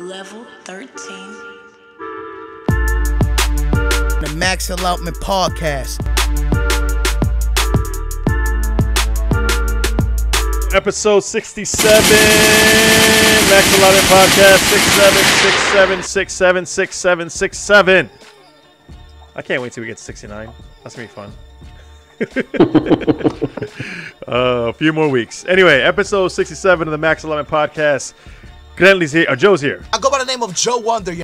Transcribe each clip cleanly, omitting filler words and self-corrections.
Level 13. The Max Allotment Podcast. Episode 67, Max Allotment Podcast, 6767676767. I can't wait till we get to 69. That's gonna be fun. A few more weeks. Anyway, episode 67 of the Max Allotment Podcast. Crenly's here. Joe's here. I go by the name of Joe Wonder.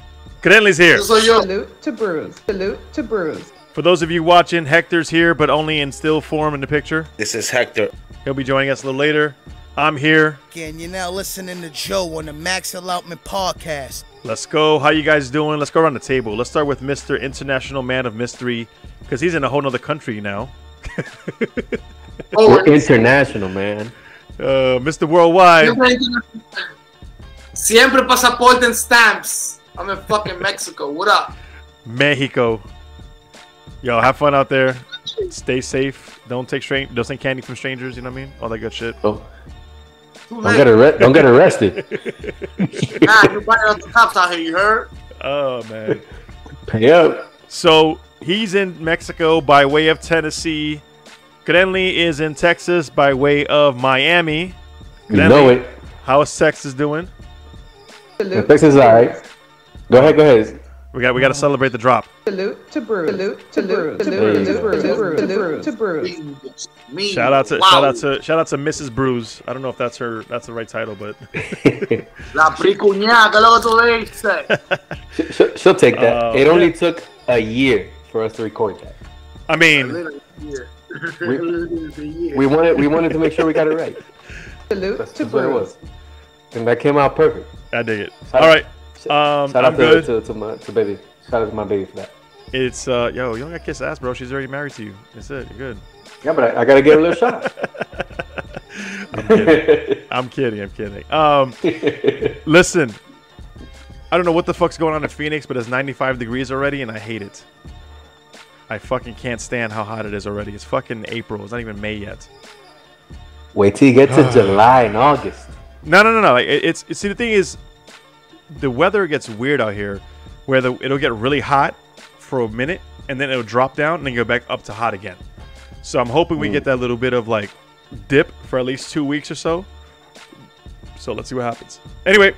Crenly's here. Salute to Bruce. Salute to Bruce. For those of you watching, Hector's here, but only in still form in the picture. This is Hector. He'll be joining us a little later. I'm here. Again, you're now listening to Joe on the Max Allotment Podcast. Let's go. How you guys doing? Let's go around the table. Let's start with Mr. International Man of Mystery, because he's in a whole nother country now. We're international, man. Mr. Worldwide. Siempre pasaporte and stamps. I'm in fucking Mexico. What up? Mexico. Yo, have fun out there. Stay safe. Don't take candy from strangers. You know what I mean? All that good shit. Oh. Don't get arrested. Nah, you're biting up the cops out here. You heard? Oh man. Pay up. So he's in Mexico by way of Tennessee. Crenly is in Texas by way of Miami. You know it. How is Texas doing? Texas is alright. Go ahead. We got to celebrate the drop. Salute to Bruce. Salute to Bruce. Salute to Bruce. Salute to Bruce. Shout out to Mrs. Bruce. I don't know if that's the right title, but La pricuña, que lo que tú dices. She'll take that. It only took a year for us to record that. I mean, we wanted to make sure we got it right. Salute That's to what it Bruce. was, and that came out perfect. I dig it. All right. Shout I'm out good. to baby. Shout out to my baby for that. It's yo, you don't gotta kiss ass, bro. She's already married to you. That's it. You're good. Yeah, but I gotta give a little shot. I'm kidding. Listen, I don't know what the fuck's going on in Phoenix, but it's 95 degrees already, and I hate it. I fucking can't stand how hot it is already. It's fucking April. It's not even May yet. Wait till you get to July and August. No. Like, it's see, the thing is, the weather gets weird out here, where it'll get really hot for a minute, and then it'll drop down, and then go back up to hot again. So I'm hoping we get that little bit of like dip for at least 2 weeks or so. So let's see what happens. Anyway,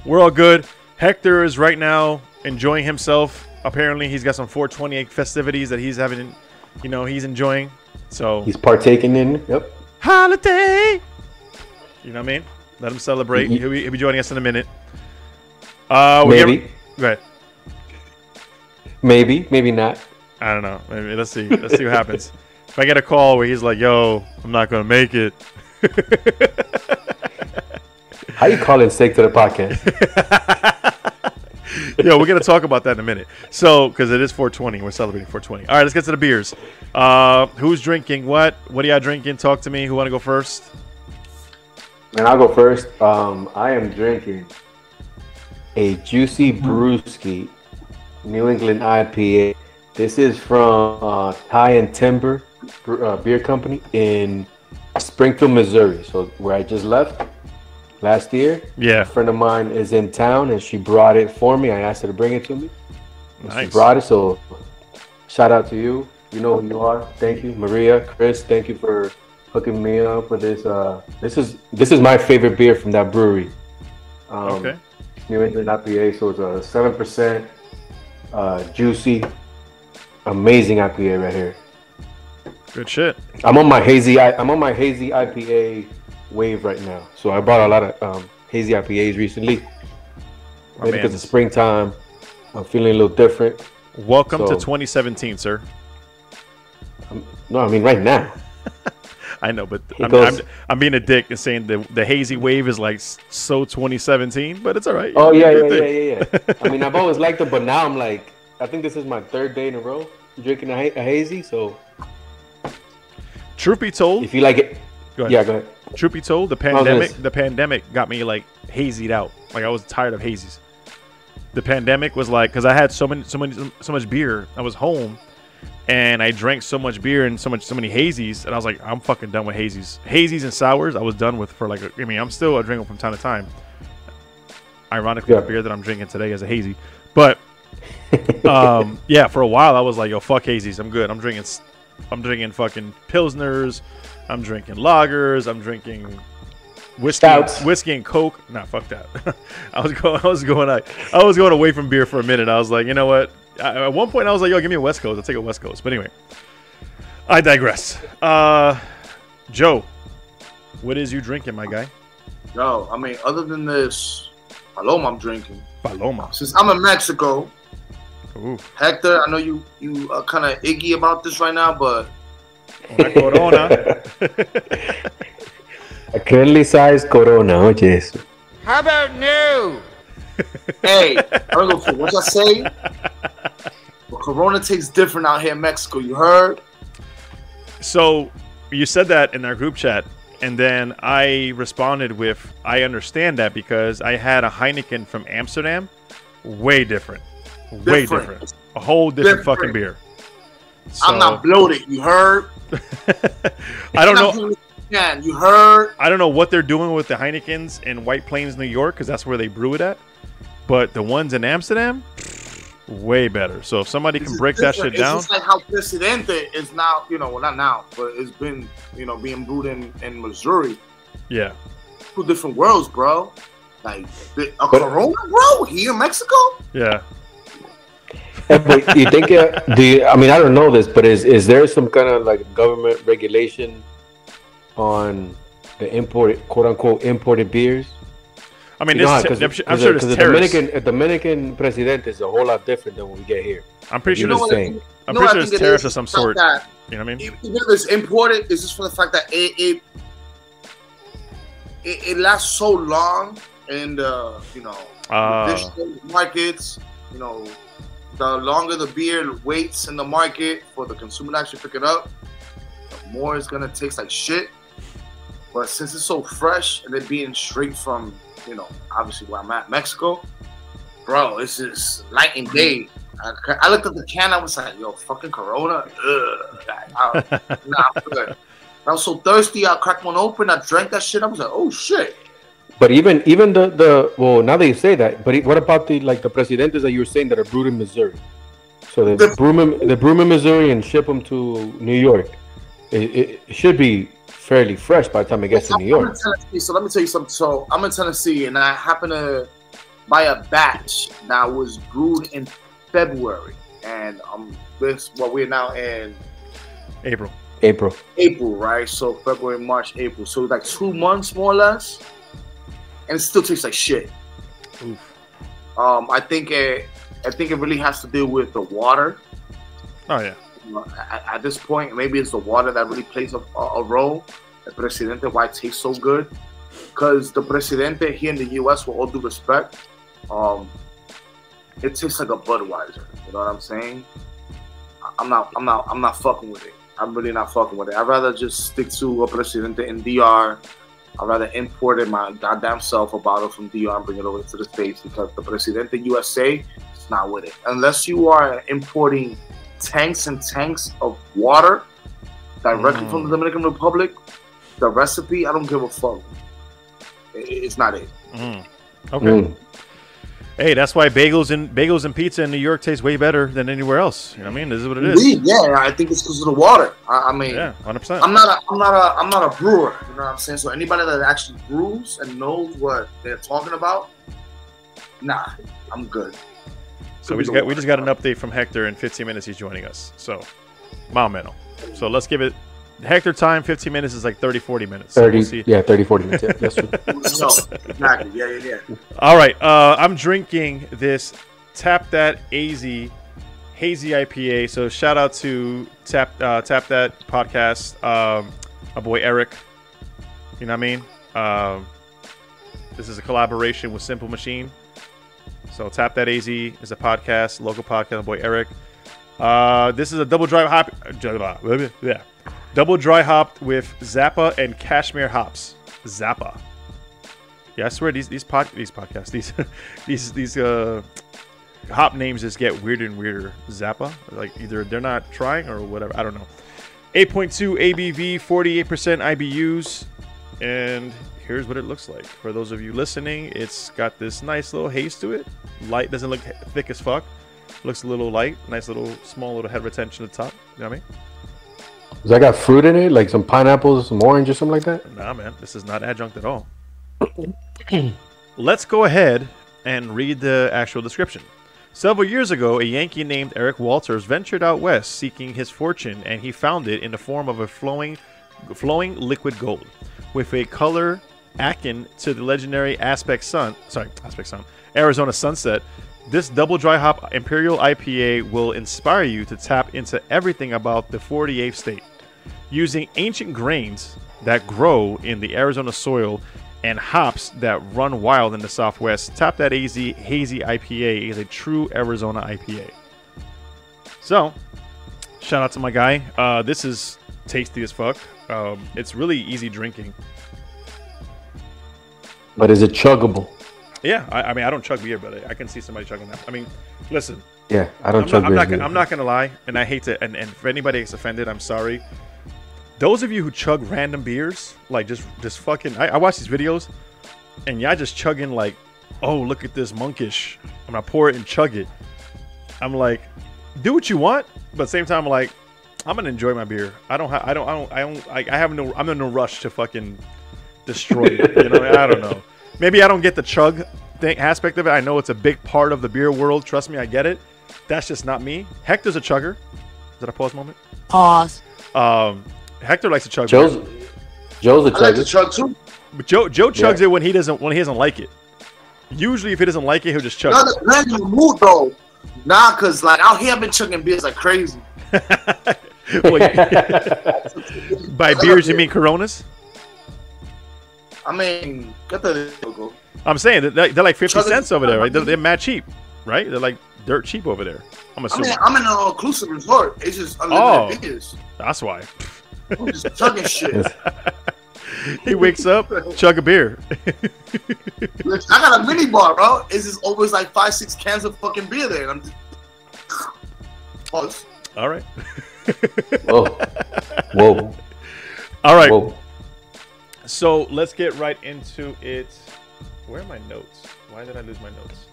we're all good. Hector is right now enjoying himself. Apparently, he's got some 428 festivities that he's having. He's enjoying. So he's partaking in. Yep. Holiday. You know what I mean? Let him celebrate. He'll be joining us in a minute. Maybe. Go ahead. Maybe not. I don't know. Maybe let's see. Let's see what happens. If I get a call where he's like, "Yo, I'm not gonna make it." How you calling sick to the podcast? Yo, we're gonna talk about that in a minute. So, because it is 420, we're celebrating 420. All right, let's get to the beers. Who's drinking what? What are y'all drinking? Talk to me. Who want to go first? And I'll go first. I am drinking a Juicy Brewski New England IPA. This is from Tie and Timber Beer Company in Springfield, Missouri. So where I just left last year. Yeah. A friend of mine is in town, and she brought it for me. I asked her to bring it to me. Nice. She brought it, so shout out to you. You know who you are. Thank you, Maria, Chris. Thank you for hooking me up with this. This is my favorite beer from that brewery. Okay. New England IPA, so it's a 7%, juicy, amazing IPA right here. Good shit. I'm on my hazy IPA wave right now. So I bought a lot of hazy IPAs recently. Maybe because it's springtime, I'm feeling a little different. Welcome to 2017, sir. No, I mean right now. I know, but I'm being a dick and saying the hazy wave is like so 2017, but it's all right. Oh yeah. I mean, I've always liked it, but now I'm like, I think this is my third day in a row drinking a hazy. So, truth be told, if you like it, go ahead. Yeah, go ahead. Truth be told, the pandemic got me like hazied out. Like I was tired of hazies. The pandemic was like, because I had so much beer. I was home. And I drank so much beer and so many hazies, and I was like, I'm fucking done with hazies. Hazies and sours, I was done with for like, I'm still a drinker from time to time. Ironically, the beer that I'm drinking today is a hazy. But yeah, for a while I was like, yo, fuck hazies. I'm good. I'm drinking fucking pilsners. I'm drinking lagers. I'm drinking whiskey and Coke. Nah, fuck that. I was going away from beer for a minute. I was like, you know what? At one point I was like, yo, give me a West Coast. I'll take a West Coast. But anyway, I digress. Joe, what is you drinking, my guy? Yo, I mean, other than this Paloma I'm drinking. Paloma. Since I'm in Mexico. Ooh. Hector, I know you are kind of iggy about this right now, but Una Corona. A Crenly size Corona, oye eso. How about no? hey, I don't know what I say, but Corona tastes different out here in Mexico. You heard? So you said that in our group chat, and then I responded with, I understand that because I had a Heineken from Amsterdam. Way different. Way different. A whole different fucking beer. So, I'm not bloated. You heard? I don't know. Yeah, you heard? I don't know what they're doing with the Heinekens in White Plains, New York, because that's where they brew it at. But the ones in Amsterdam, way better. So if somebody can break that shit down. It's just like how Presidente is now, well, not now, but it's been, being brewed in Missouri. Yeah. Two different worlds, bro. Like, Corona, bro, here in Mexico? Yeah. But you think? I mean, I don't know this, but is there some kind of like government regulation on the imported, quote unquote, imported beers? I mean, I'm sure there's tariffs. The Dominican president is a whole lot different than what we get here. I'm pretty sure there's there's tariffs of some sort. That, you know what I mean? Even if it's imported, it's just for the fact that it lasts so long in the traditional markets. The longer the beer waits in the market for the consumer to actually pick it up, the more it's gonna taste like shit. But since it's so fresh and it being straight from, obviously where I'm at, Mexico, bro, it's just light and day. I looked at the can, I was like, yo, fucking Corona? Ugh. I'm good. I was so thirsty, I cracked one open, I drank that shit, I was like, oh shit. But even the well, now that you say that, but what about the Presidentes that you were saying that are brewed in Missouri? So they brew them in Missouri and ship them to New York. It should be fairly fresh by the time it gets to New York. So let me tell you something. So I'm in Tennessee, and I happened to buy a batch that was brewed in February, and we're now in April, right? So February, March, April. So like 2 months more or less. And it still tastes like shit. Oof. I think it really has to do with the water. Oh yeah. At this point, maybe it's the water that really plays a role. The Presidente, why it tastes so good, because the Presidente here in the U.S., with all due respect, it tastes like a Budweiser. You know what I'm saying? I'm not fucking with it. I'm really not fucking with it. I'd rather just stick to a Presidente in DR. I'd rather import it my goddamn self a bottle from DR and bring it over to the States, because the Presidente USA is not with it. Unless you are importing tanks and tanks of water directly from the Dominican Republic, the recipe, I don't give a fuck. It's not it. Okay. Hey, that's why bagels and pizza in New York taste way better than anywhere else. You know what I mean? This is what it is. Yeah, I think it's because of the water. I mean, yeah, 100%. I'm not a brewer. You know what I'm saying? So anybody that actually brews and knows what they're talking about, nah, I'm good. So we just got an update from Hector. In 15 minutes, he's joining us. So, más o menos. So let's give it Hector time. 15 minutes is like 30, 40 minutes. 30, so we'll yeah, 30, 40 minutes. Yeah, that's true. Exactly. Yeah. All right. I'm drinking this Tap That AZ Hazy IPA. So shout out to Tap That podcast. My boy Eric. You know what I mean? This is a collaboration with Simple Machine. So Tap That AZ is a podcast, local podcast. My boy Eric. This is a double dry hop. Yeah. Double dry hopped with Zappa and Cashmere hops. Zappa. Yeah, I swear these podcasts, these hop names just get weirder and weirder. Zappa, like either they're not trying or whatever. I don't know. 8.2 ABV, 48% IBUs, and here's what it looks like. For those of you listening, it's got this nice little haze to it. Light, doesn't look thick as fuck. Looks a little light. Nice little, small little head retention at the top. You know what I mean? Does that got fruit in it? Like some pineapples, some orange or something like that? Nah, man. This is not adjunct at all. Let's go ahead and read the actual description. Several years ago, a Yankee named Eric Walters ventured out west seeking his fortune, and he found it in the form of a flowing liquid gold with a color akin to the legendary Arizona Sunset. This double dry hop Imperial IPA will inspire you to tap into everything about the 48th state. Using ancient grains that grow in the Arizona soil and hops that run wild in the Southwest, Tap That Hazy IPA is a true Arizona IPA. So, shout out to my guy. This is tasty as fuck. It's really easy drinking. But is it chuggable? Yeah, I mean, I don't chug beer, but I can see somebody chugging that. I mean, listen. Yeah, I don't chug beer. I'm not gonna lie, and I hate to. And if anybody gets offended, I'm sorry. Those of you who chug random beers, like just fucking, I watch these videos, and y'all just chugging like, oh, look at this monkish. I'm gonna pour it and chug it. I'm like, do what you want, but at the same time, I'm like, I'm gonna enjoy my beer. I'm in no rush to fucking destroy it. You know, I don't know. Maybe I don't get the chug aspect of it. I know it's a big part of the beer world. Trust me, I get it. That's just not me. Hector's a chugger. Is that a pause moment? Pause. Hector likes to chug. Joe's a chugger. I like to chug too. But Joe chugs it when he doesn't like it. Usually, if he doesn't like it, he'll just chug. Not in the mood though. Nah, cause like out here I've been chugging beers like crazy. By beers, you mean Coronas? I mean, get the logo. I'm saying they're like 50 cents over there, right? They're mad cheap, right? They're like dirt cheap over there. I'm assuming. I'm in an all-inclusive resort. It's just unlimited beers. That's why. I'm just chugging shit. He wakes up, chug a beer. Look, I got a mini bar, bro. It's just always like 5-6 cans of fucking beer there. And I'm just... Pause. All right. Whoa. All right. Whoa. So let's get right into it. Where are my notes? Why did I lose my notes?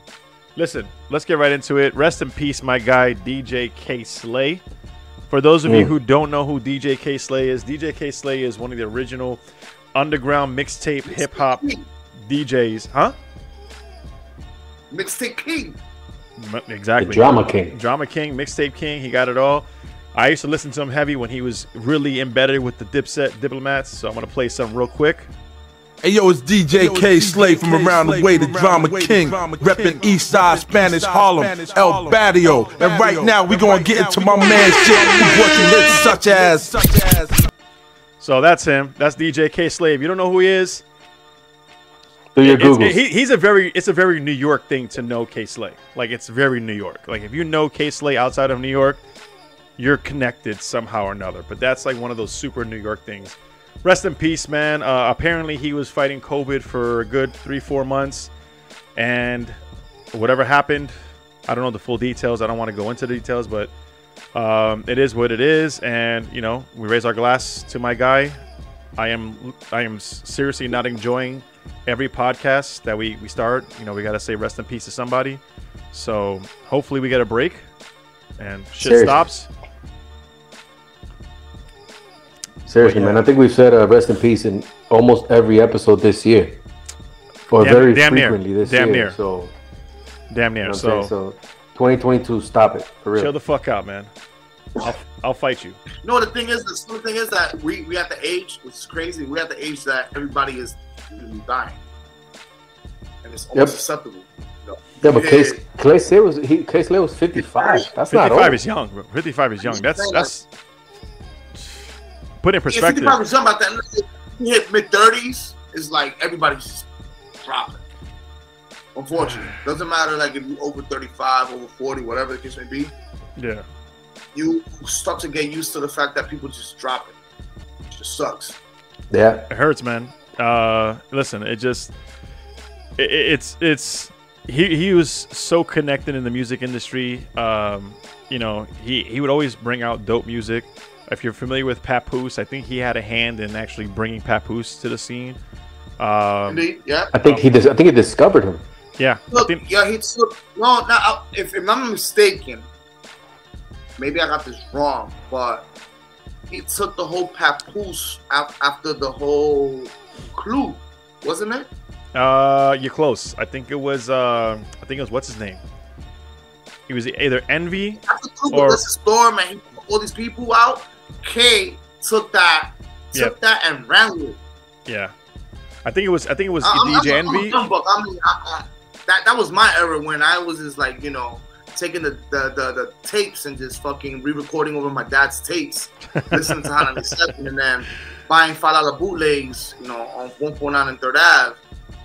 Listen, let's get right into it. Rest in peace, my guy, DJ K. Slay. For those of you who don't know who DJ K. Slay is one of the original underground mixtape hip-hop DJs. Huh? Mixtape king. Exactly. The Drama King. Drama King, Mixtape King. He got it all. I used to listen to him heavy when he was really embedded with the Dipset Diplomats. So I'm going to play some real quick. Hey yo, it's DJ K. Slay from around the way, the Drama King, reppin' East Side, Spanish Harlem, El Barrio. And right now we gonna get into my man shit who brought you hits such as. So that's him. That's DJ K. Slay. If you don't know who he is, do your Google. It's a very New York thing to know K. Slay. Like, it's very New York. Like, if you know K. Slay outside of New York, you're connected somehow or another. But that's like one of those super New York things. Rest in peace, man. Apparently, he was fighting COVID for a good 3-4 months. And whatever happened, I don't know the full details. I don't want to go into the details, but it is what it is. And, you know, we raise our glass to my guy. I am seriously not enjoying every podcast that we start. You know, we got to say rest in peace to somebody. So hopefully we get a break and shit stops. Seriously, man. I think we've said rest in peace in almost every episode this year. Or very frequently this year. Near. So, damn near. You know so 2022, stop it. For real. Chill the fuck out, man. I'll fight you. You know, the thing is that we at the age, which is crazy, we're at the age that everybody is dying. And it's almost acceptable. You know? Yeah, but Clay Slay was 55. That's not old. 55 is young, bro. 55 is young. That's put in perspective. 55 is young about that. You hit mid-30s, it's like everybody's just dropping. Unfortunately. Doesn't matter like if you're over 35, over 40, whatever the case may be. Yeah. You start to get used to the fact that people just drop it. It just sucks. Yeah. It hurts, man. Listen, he was so connected in the music industry. You know, he would always bring out dope music. If you're familiar with Papoose, I think he had a hand in actually bringing Papoose to the scene. Indeed, yeah. I think he discovered him. Yeah. Look, yeah, he took. No, now if I'm not mistaken, maybe I got this wrong, but he took the whole papoose after the whole clue, wasn't it? You're close. I think it was what's his name? He was either Envy After Clue, or there's a storm and he put all these people out. K took that and ran with it. yeah. I think it was DJ Envy. That was my era when I was just like, you know, taking the tapes and just fucking re-recording over my dad's tapes, listening to Hot 97 and then buying $5 bootlegs, you know, on 149 and 3rd Ave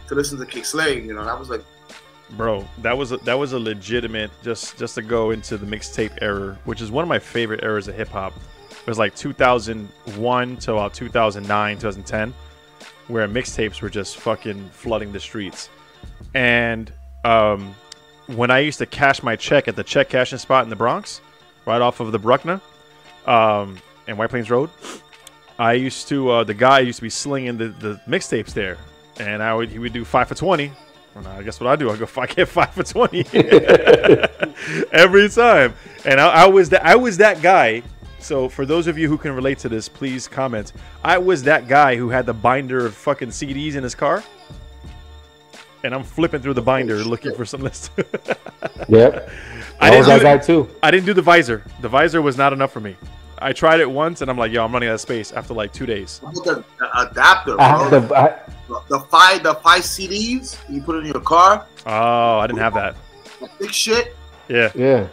to listen to Kick Slade. You know, that was like, Bro, that was a legitimate just to go into the mixtape era, which is one of my favorite eras of hip hop. It was like 2001 to about 2009, 2010, where mixtapes were just fucking flooding the streets. And when I used to cash my check at the check cashing spot in the Bronx, right off of the Bruckner and White Plains Road, I used to the guy used to be slinging the mixtapes there, and he would do 5 for 20. Well, I guess what I do, I get 5 for 20 every time. And I was that guy. So for those of you who can relate to this, please comment. I was that guy who had the binder of fucking CDs in his car, and I'm flipping through the binder looking for some list. Yep. I was that guy too. I didn't do the visor. The visor was not enough for me. I tried it once, and I'm like, yo, I'm running out of space after like 2 days. the adapter, bro. The five CDs you put in your car. Oh, I didn't have that. Big shit. Yeah. Yeah.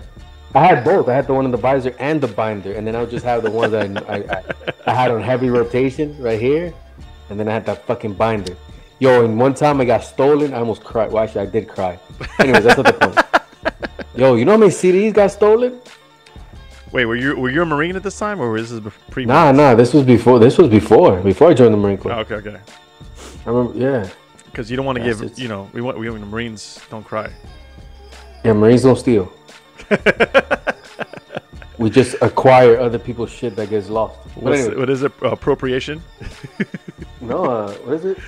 I had both. I had the one in the visor and the binder, and then I would just have the ones that I had on heavy rotation right here, and then I had that fucking binder. Yo, and one time I got stolen. I almost cried. Well, actually, I did cry. Anyways, that's not the point. Yo, you know how many CDs got stolen? Wait, were you a Marine at this time, or was this pre? Nah. This was before I joined the Marine Corps. Oh, okay. I remember, yeah. Because you don't want to give, you know, we want the Marines don't cry. Yeah, Marines don't steal. We just acquire other people's shit that gets lost. Anyway. What is it? Appropriation? No, what is it?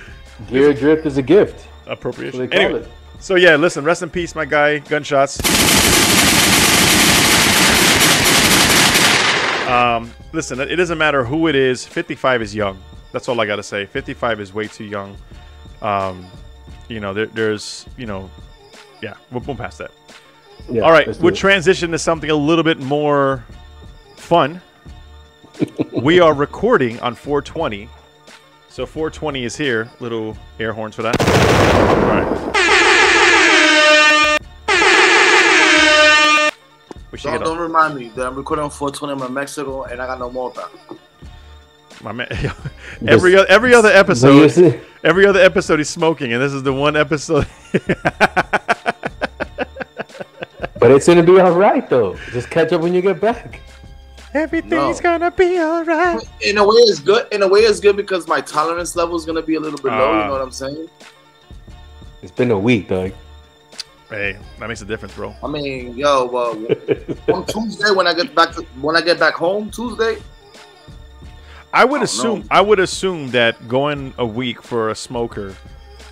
Gear drift is a gift. Appropriation. Anyway, so yeah, listen. Rest in peace, my guy. Gunshots. Listen, it doesn't matter who it is. 55 is young. That's all I gotta say. 55 is way too young. You know, there's, you know, yeah, we'll move past that. Yeah, all right, we'll transition to something a little bit more fun. We are recording on 420. So 420 is here. Little air horns for that. All right. Don't remind me that I'm recording on 420. I'm in Mexico and I got no multa. My man, every other episode he's smoking, and this is the one episode. But it's gonna be all right though. Just catch up when you get back. Everything's gonna be all right. In a way, it's good. In a way, it's good because my tolerance level is gonna be a little bit low. You know what I'm saying? It's been a week, dog. Hey, that makes a difference, bro. I mean, yo, on Tuesday when I get back home, Tuesday. I would assume that going a week for a smoker,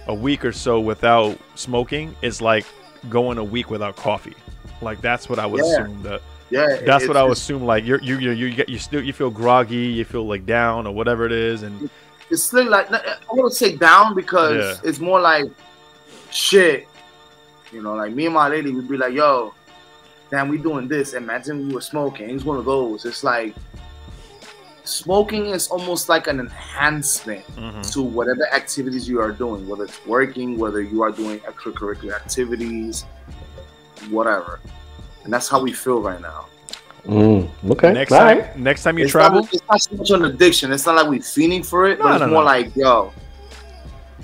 a week or so without smoking is like going a week without coffee. Like that's what I would assume that. Yeah, that's what I would assume. Like you feel groggy, you feel like down or whatever it is, and it's like I want to say down because it's more like shit. You know, like me and my lady would be like, "Yo, damn, we doing this. Imagine we were smoking." It's one of those. It's like smoking is almost like an enhancement to whatever activities you are doing, whether it's working, whether you are doing extracurricular activities, whatever. And that's how we feel right now. Okay. Next time you travel, it's not so much an addiction. It's not like we're fiending for it, but it's more like, yo.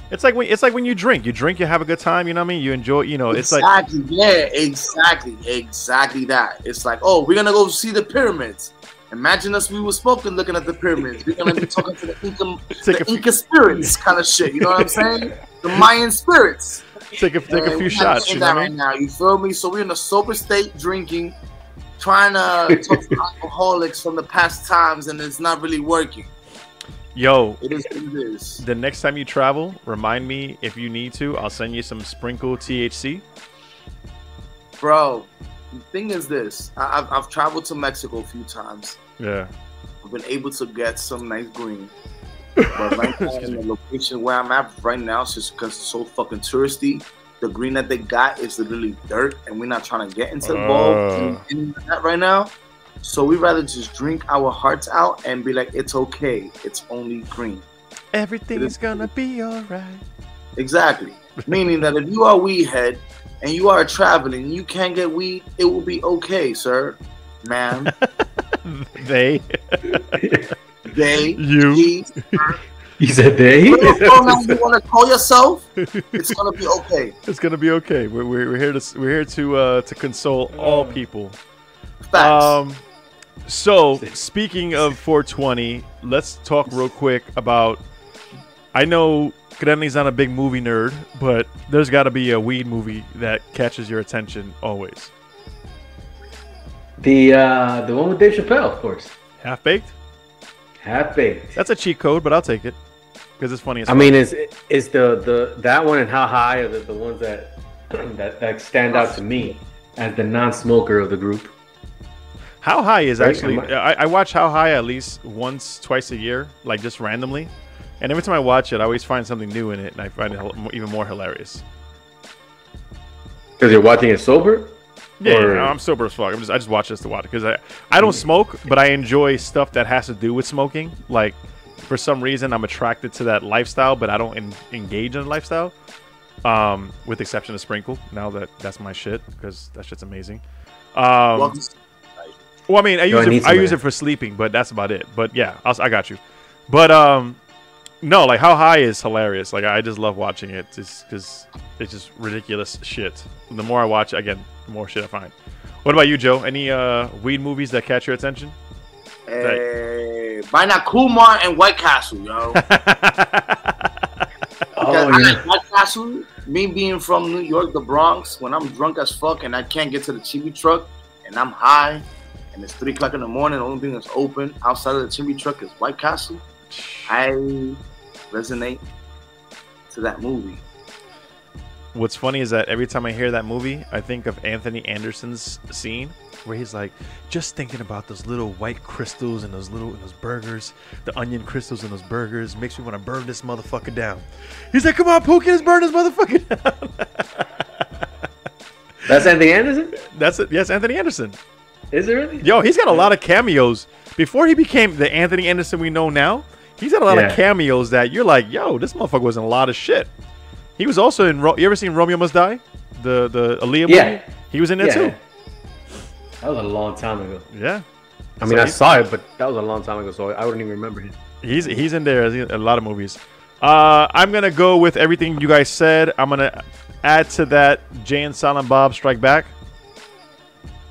It's like when you drink. You have a good time. You know what I mean? You enjoy. You know, it's like exactly that. It's like, oh, we're gonna go see the pyramids. Imagine us, we were smoking, looking at the pyramids. We're gonna be talking to the Inca spirits, kind of shit. You know what I'm saying? The Mayan spirits. Take a few shots. You know what I mean? Right now, you feel me? So we're in a sober state, drinking, trying to talk to alcoholics from the past times, and it's not really working. Yo, It is what it is. the next time you travel, remind me if you need to. I'll send you some sprinkle THC. Bro, the thing is this. I've traveled to Mexico a few times. Yeah. I've been able to get some nice green. But right now, in the location where I'm at right now, it's just because it's so fucking touristy. The green that they got is literally dirt, and we're not trying to get into the ball in that right now. So we'd rather just drink our hearts out and be like, it's okay. It's only green. Everything's gonna be alright. Exactly. Meaning that if you are a weed head and you are traveling and you can't get weed, it will be okay, sir, ma'am. They. You. You said they? Whatever pronoun you want to call yourself, it's gonna be okay. It's gonna be okay. We're here to console all people. Facts. So speaking of 420, let's talk real quick about. I know Crenly's not a big movie nerd, but there's got to be a weed movie that catches your attention always. The one with Dave Chappelle, of course. Half Baked. Half Baked. That's a cheat code, but I'll take it because it's funny as I fuck. mean, is the that one and How High are the ones that that stand out to me as the non-smoker of the group. How High is Right? actually. I watch How High at least once, twice a year, like just randomly. And every time I watch it, I always find something new in it, and I find it even more hilarious. Because you're watching it sober? Yeah, Or- no, I'm sober as fuck. I just watch this to watch it because I don't smoke, but I enjoy stuff that has to do with smoking. Like, for some reason, I'm attracted to that lifestyle, but I don't engage in the lifestyle. With the exception of Sprinkle. Now that's my shit because that shit's amazing. Well, I mean, I use it for sleeping, but that's about it. But yeah, I got you. But no, like How High is hilarious. Like I just love watching it, just because it's just ridiculous shit. The more I watch, again, the more shit I find. What about you, Joe? Any weed movies that catch your attention? Bina Kumar and White Castle, yo. I like White Castle. Me being from New York, the Bronx, when I'm drunk as fuck and I can't get to the chimney truck and I'm high and it's 3 o'clock in the morning, the only thing that's open outside of the chimney truck is White Castle. I resonate to that movie. What's funny is that every time I hear that movie, I think of Anthony Anderson's scene where he's like, just thinking about those little white crystals and those burgers, the onion crystals in those burgers makes me want to burn this motherfucker down. He's like, come on, Pookie, let's burn this motherfucker down. That's Anthony Anderson? That's it. Yes, Anthony Anderson. Is it really? Yo, he's got a lot of cameos. Before he became the Anthony Anderson we know now, he's got a lot of cameos that you're like, yo, this motherfucker was in a lot of shit. He was also in. You ever seen Romeo Must Die? The Aaliyah movie? He was in there too. That was a long time ago. Yeah. I mean, I saw it, but that was a long time ago, so I wouldn't even remember him. He's in there. He's in a lot of movies. I'm gonna go with everything you guys said. I'm gonna add to that Jay and Silent Bob Strike Back.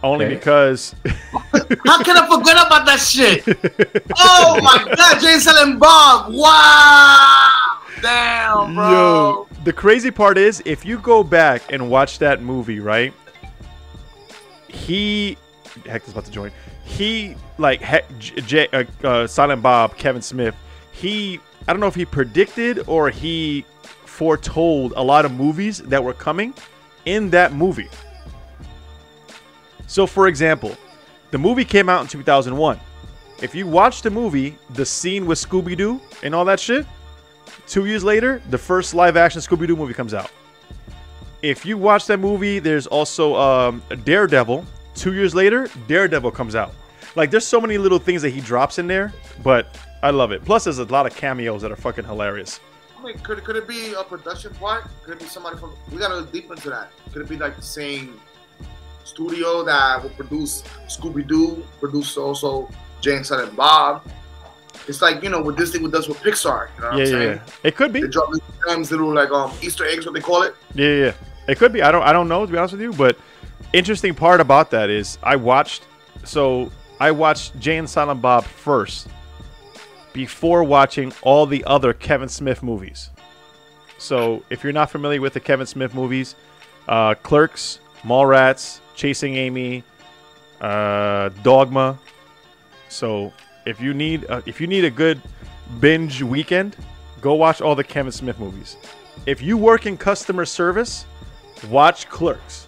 Only because. How can I forget about that shit? Oh my God, Jay and Silent Bob! Wow, damn, bro. Yo, the crazy part is, if you go back and watch that movie, right? Hector's about to join. Silent Bob, Kevin Smith. I don't know if he predicted or he foretold a lot of movies that were coming in that movie. So, for example, the movie came out in 2001. If you watch the movie, the scene with Scooby-Doo and all that shit, 2 years later, the first live-action Scooby-Doo movie comes out. If you watch that movie, there's also Daredevil. 2 years later, Daredevil comes out. Like, there's so many little things that he drops in there, but I love it. Plus, there's a lot of cameos that are fucking hilarious. I mean, could it be a production part? Could it be somebody from? We gotta look deep into that. Could it be like the same studio that will produce Scooby-Doo, produce also Jay and Silent Bob? It's like, you know, what Disney does with Pixar. You know what I'm saying? Yeah. It could be. They drop these little like Easter eggs, what they call it. Yeah. It could be. I don't know, to be honest with you. But interesting part about that is I watched Jay and Silent Bob first before watching all the other Kevin Smith movies. So if you're not familiar with the Kevin Smith movies, Clerks, Mallrats, Chasing Amy, Dogma. So if you need a good binge weekend, go watch all the Kevin Smith movies. If you work in customer service, watch Clerks.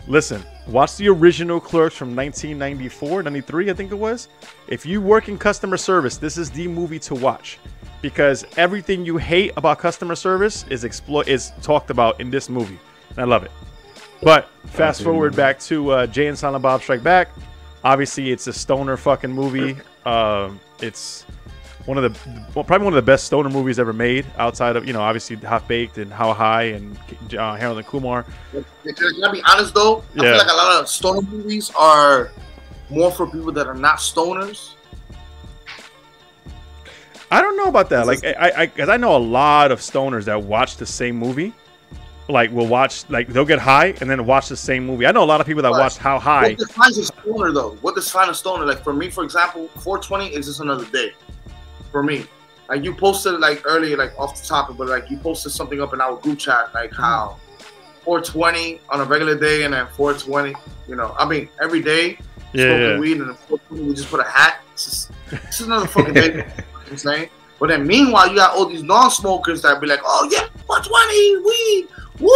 Listen, watch the original Clerks from 1994, 93, I think it was. If you work in customer service, this is the movie to watch, because everything you hate about customer service is talked about in this movie, and I love it. But fast forward back to Jay and Silent Bob Strike Back. Obviously, it's a stoner fucking movie. It's probably one of the best stoner movies ever made, outside of, obviously Half Baked and How High and Harold and Kumar. Can I be honest though? I feel like a lot of stoner movies are more for people that are not stoners. I don't know about that. Like, because I know a lot of stoners that watch the same movie. Like, will watch, like, they'll get high and then watch the same movie. I know a lot of people that watch How High. What defines a stoner though? What defines a stoner? Like, for me, for example, 420 is just another day. For me, like, you posted like earlier, like off the topic, but like you posted something up in our group chat, like how 420 on a regular day and then 420, I mean, every day smoking weed, and then 420 we just put a hat. It's just another fucking day. You know what I'm saying? But then meanwhile, you got all these non-smokers that be like, oh yeah, 420 weed, woo.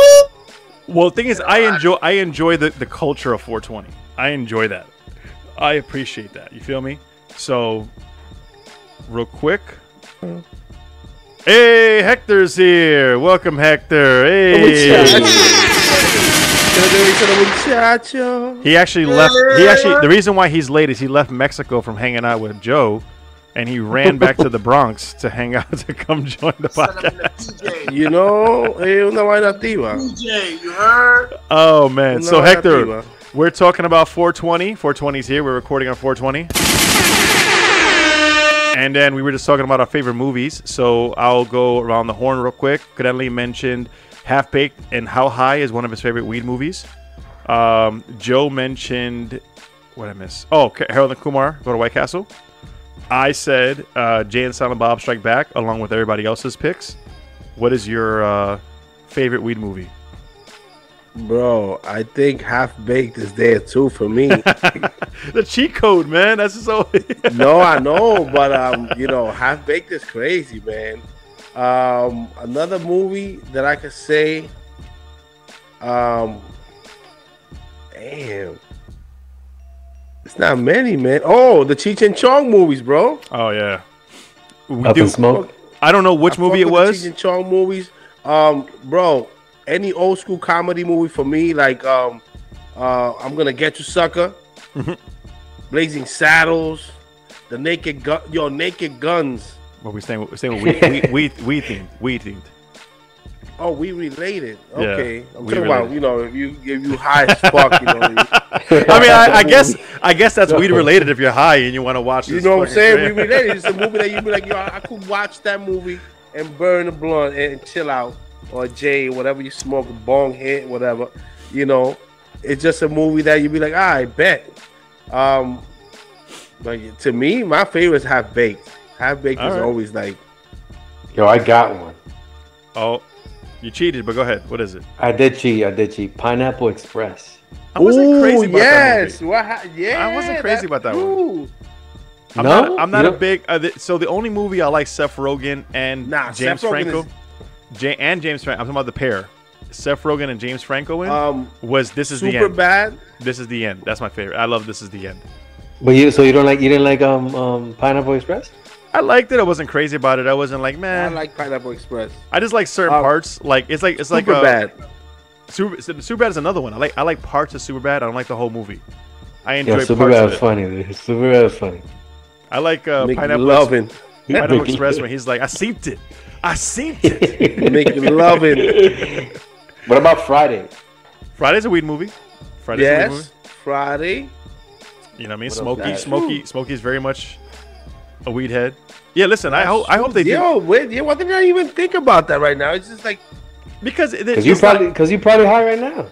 Well, the thing is, I enjoy the culture of 420. I enjoy that. I appreciate that. You feel me? So, real quick. Hey, Hector's here. Welcome, Hector. Hey. He actually left. The reason why he's late is he left Mexico from hanging out with Joe, and he ran back to the Bronx to hang out to come join the podcast. Una vaina activa. DJ, you heard? Oh man. So Hector, we're talking about 420. 420's here. We're recording on 420. And then we were just talking about our favorite movies. So I'll go around the horn real quick. Crenly mentioned Half Baked and How High is one of his favorite weed movies. Joe mentioned, what did I miss? Oh, Harold and Kumar, Go to White Castle. I said Jay and Silent Bob Strike Back, along with everybody else's picks. What is your favorite weed movie? Bro, I think Half Baked is there too for me. The cheat code, man. That's so. No, I know, but Half Baked is crazy, man. Another movie that I could say, damn, it's not many, man. Oh, the Cheech and Chong movies, bro. Oh yeah, Up in Smoke. I don't know which movie it was. The Cheech and Chong movies, bro. Any old school comedy movie for me, like I'm Gonna Get You, Sucker, Blazing Saddles, the Naked Guns. Well, we're saying we themed. Oh, we related. Yeah, Okay, I'm we talking about if you high as fuck, I mean, I guess that's weed related if you're high and you want to watch this. You know what I'm saying? We related. It's a movie that you be like, I could watch that movie and burn a blunt and chill out. Or Jay, whatever you smoke, a bong hit, whatever, it's just a movie that you be like, I bet. But to me, my favorite is Half Baked. Half Baked is always like. Yo, I got one. Oh, you cheated, but go ahead. What is it? I did cheat. Pineapple Express. I wasn't crazy about that movie. I wasn't crazy about that one. I'm not a big. So the only movie I like Seth Rogen and James Franco. James Franco. I'm talking about the pair. Seth Rogen and James Franco was This Is the End. Bad. This Is the End. That's my favorite. I love This Is the End. But you didn't like Pineapple Express? I liked it. I wasn't crazy about it. I wasn't like, man. I like Pineapple Express. I just like certain parts. Like it's like Superbad. Superbad is another one. I like parts of Superbad. I don't like the whole movie. I enjoy parts of it. Superbad was funny. Superbad was funny. I like Pineapple Express when he's like, I seen it. Make you love it. What about Friday? Friday's a weed movie. Friday. You know what I mean? Smokey's very much a weed head. Yeah, listen, I hope they do. Why didn't I even think about that right now? It's just like because you're probably high right now.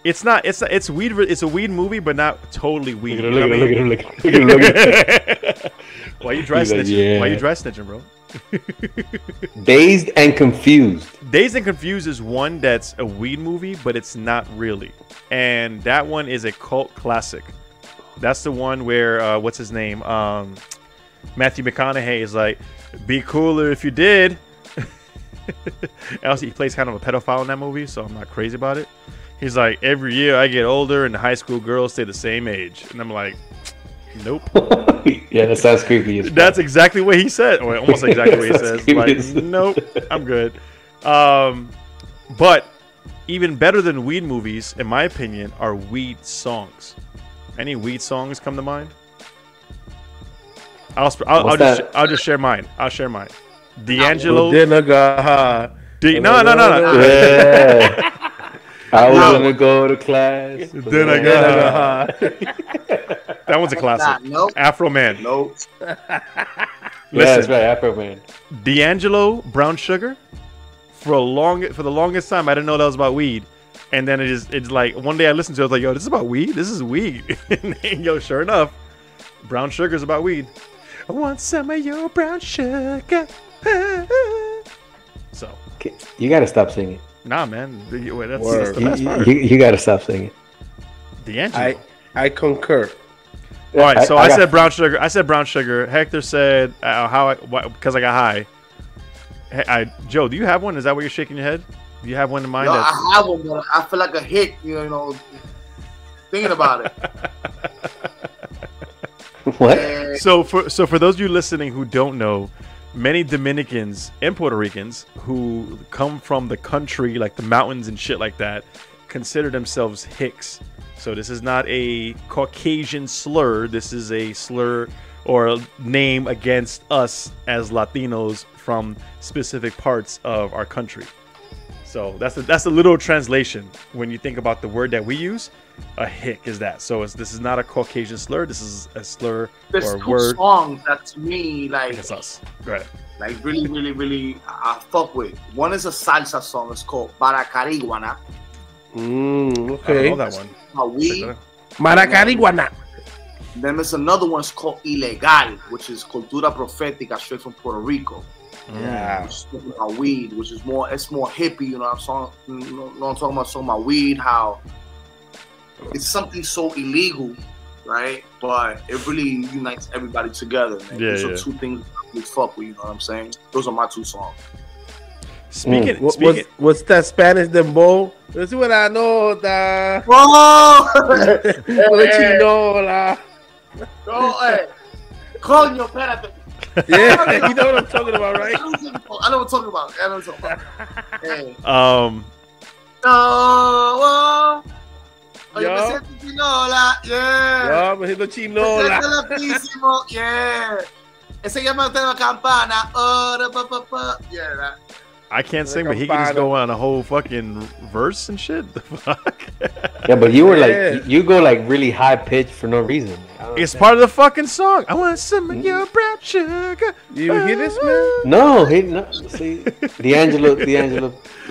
It's not. It's weed. It's a weed movie, but not totally weed. Look at him. Why you dry snitching? Yeah. Why you dry snitching, bro? Dazed and Confused. Dazed and Confused is one that's a weed movie, but it's not really. And that one is a cult classic. That's the one where what's his name? Matthew McConaughey is like, be cooler if you did. And also, he plays kind of a pedophile in that movie, so I'm not crazy about it. He's like, every year I get older and the high school girls stay the same age. And I'm like, nope. Yeah, that sounds creepy. That's exactly what he said. Or almost exactly what he says. Like, nope, I'm good. But even better than weed movies, in my opinion, are weed songs. Any weed songs come to mind? I'll just share mine. I'll share mine. D'Angelo. No. Yeah. I was gonna go to class. Then I got that one's a classic. Nope. Afro Man. Nope. Yeah, that's right, Afro Man. D'Angelo, Brown Sugar. For the longest time, I didn't know that was about weed. And then it's like one day I listened to it, I was like, yo, this is about weed? This is weed. And yo, sure enough, Brown Sugar's about weed. I want some of your brown sugar. So you gotta stop singing. Nah, man. That's the best part. You gotta stop singing. D'Angelo. I concur. All right, so I said brown sugar. I said brown sugar. Hector said because I got high. Joe, do you have one? Is that what you're shaking your head? Do you have one in mind? No, I have one, but I feel like a hick, thinking about it. What? So for those of you listening who don't know, many Dominicans and Puerto Ricans who come from the country, like the mountains and shit like that, consider themselves hicks. So this is not a Caucasian slur. This is a slur or a name against us as Latinos from specific parts of our country. So that's the literal translation when you think about the word that we use. A hick is that. So this is not a Caucasian slur. This is a slur There's or a two word. songs that to me It's us. Go ahead. like really, really, really I fuck with. One is a salsa song. It's called Baracariguana. I Okay. don't know that one. About weed. Maracariguana. Then there's another one. It's called Ilegal, which is Cultura Profética, straight from Puerto Rico. Yeah. It's talking about weed, which is more hippie. You know what I'm talking about? Talking about weed, how it's something so illegal, right? But it really unites everybody together, man. Yeah, Those are two things we fuck with, you know what I'm saying? Those are my two songs. Speaking. What's that Spanish dembow? That's what I know. The Oh! chinola. No, hey. Coño, espérate. Yeah, you know what I'm talking about, right? I know what I'm talking about. Hey. No, oye, me siento chinola, yeah. Yeah, me siento chinola. Me siento loquísimo, yeah. Ese llama de la campana. Yeah, that. I can't sing, but he can just go on a whole fucking verse and shit. The fuck? Yeah, but you were like, you go like really high pitched for no reason. It's part of the fucking song. I want some of your brown sugar. You hear this, man? No, see, D'Angelo.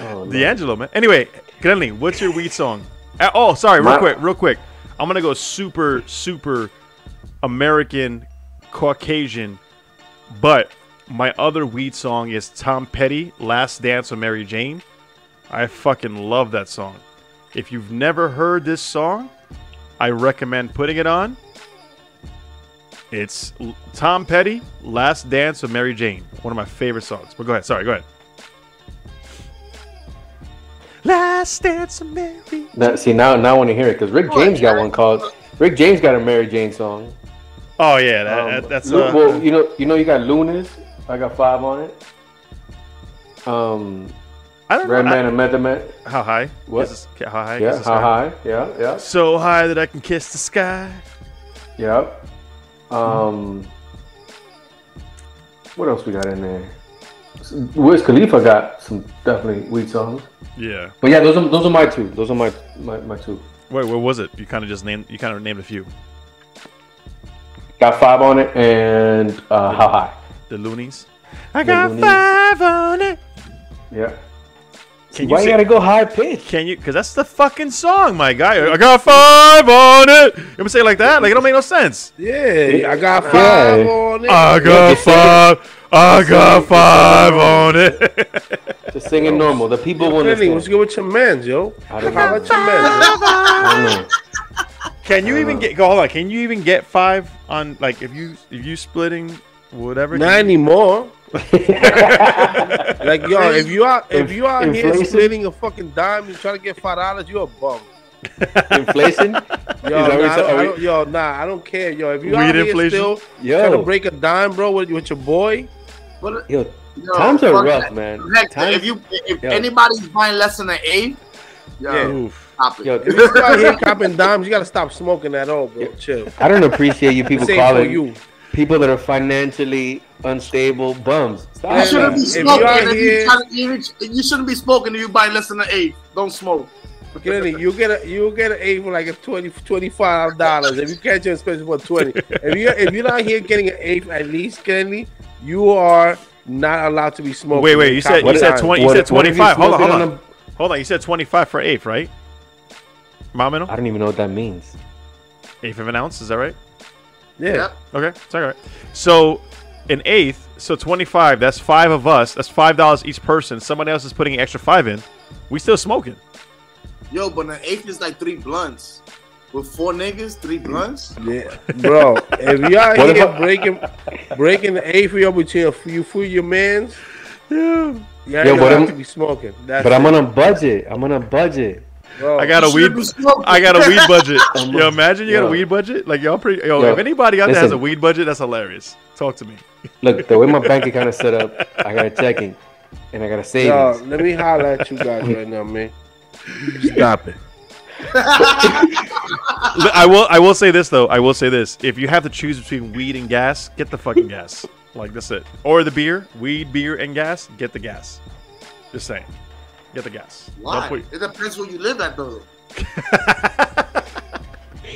Oh, D'Angelo, man. Anyway, Crenly, what's your weed song? Sorry, real quick. I'm gonna go super American, Caucasian, but my other weed song is Tom Petty, "Last Dance with Mary Jane." I fucking love that song. If you've never heard this song, I recommend putting it on. It's Tom Petty, "Last Dance with Mary Jane." One of my favorite songs. But go ahead. Sorry, go ahead. Last Dance with Mary. Now I want to hear it because Rick James got one called. Rick James got a Mary Jane song. Oh yeah, that's well, you know, you got Lunas. I got 5 on it. I don't Red know. Man and Method Man. How high? What? How high? Yeah, how high? Yeah. So high that I can kiss the sky. Yep. What else we got in there? Wiz Khalifa got some definitely weed songs. Yeah. But yeah, those are my two. Those are my two. Wait, what was it? You kind of named a few. Got 5 on it and How High. The Loonies. I got Loonies. 5 on it. Yeah. Why you gotta go high pitch? Can you? Because that's the fucking song, my guy. I got 5 on it. You ever say it like that? Like it don't make no sense. Yeah, I got 5 on it. I got 5. I got 5 on it. Just singing normal. The people want to. What's good with your mans, yo? I don't How about your mans? I don't know. Can you even get? Hold on. Can you even get 5 on like if you splitting whatever. Not anymore. Like yo, if you out here Inflation? splitting a fucking dime and trying to get $5, you're a bum. Inflation? I don't care, yo. If you out here still trying to break a dime, bro, with your boy, Yo, times are rough, man. Hector, if anybody's buying less than an eighth, stop it. Yo, if you out here copping dimes, you gotta stop smoking at all, bro. Chill. I don't appreciate you people Same calling for you. people that are financially unstable bums. Stop. You shouldn't be If you smoking. out here- You shouldn't be smoking if you buy less than an eighth. Don't smoke. Crenly, you get an eight for like a $25 if you catch your expensive for 20. If you're not here getting an eighth at least, Crenly, you are not allowed to be smoking. Wait. You said 20. You said 25. Hold on. You said 25 for eighth, right? Mamino? I don't even know what that means. Eighth of an ounce. Is that right? Yeah. Okay, it's all right. So an eighth, so 25. That's 5 of us. That's $5 each person. Somebody else is putting an extra 5 in. We still smoking. Yo, but an eighth is like 3 blunts. With 4 niggas, 3 blunts? Yeah, bro. If you out here breaking the eighth between you for your mans, you ain't have to be smoking. But I'm on a budget. Bro, I got a weed budget. Yo, imagine you got a weed budget. Like y'all pretty. Yo, if anybody out there has a weed budget, that's hilarious. Talk to me. Look, the way my bank account is set up, I got a checking and I got a savings. Yo, let me holler at you guys right now, man. Stop it. I will say this though. If you have to choose between weed and gas, get the fucking gas. Like that's it. Or the beer, weed, beer, and gas. Get the gas. Just saying. Get the gas. Why? It depends where you live at, though.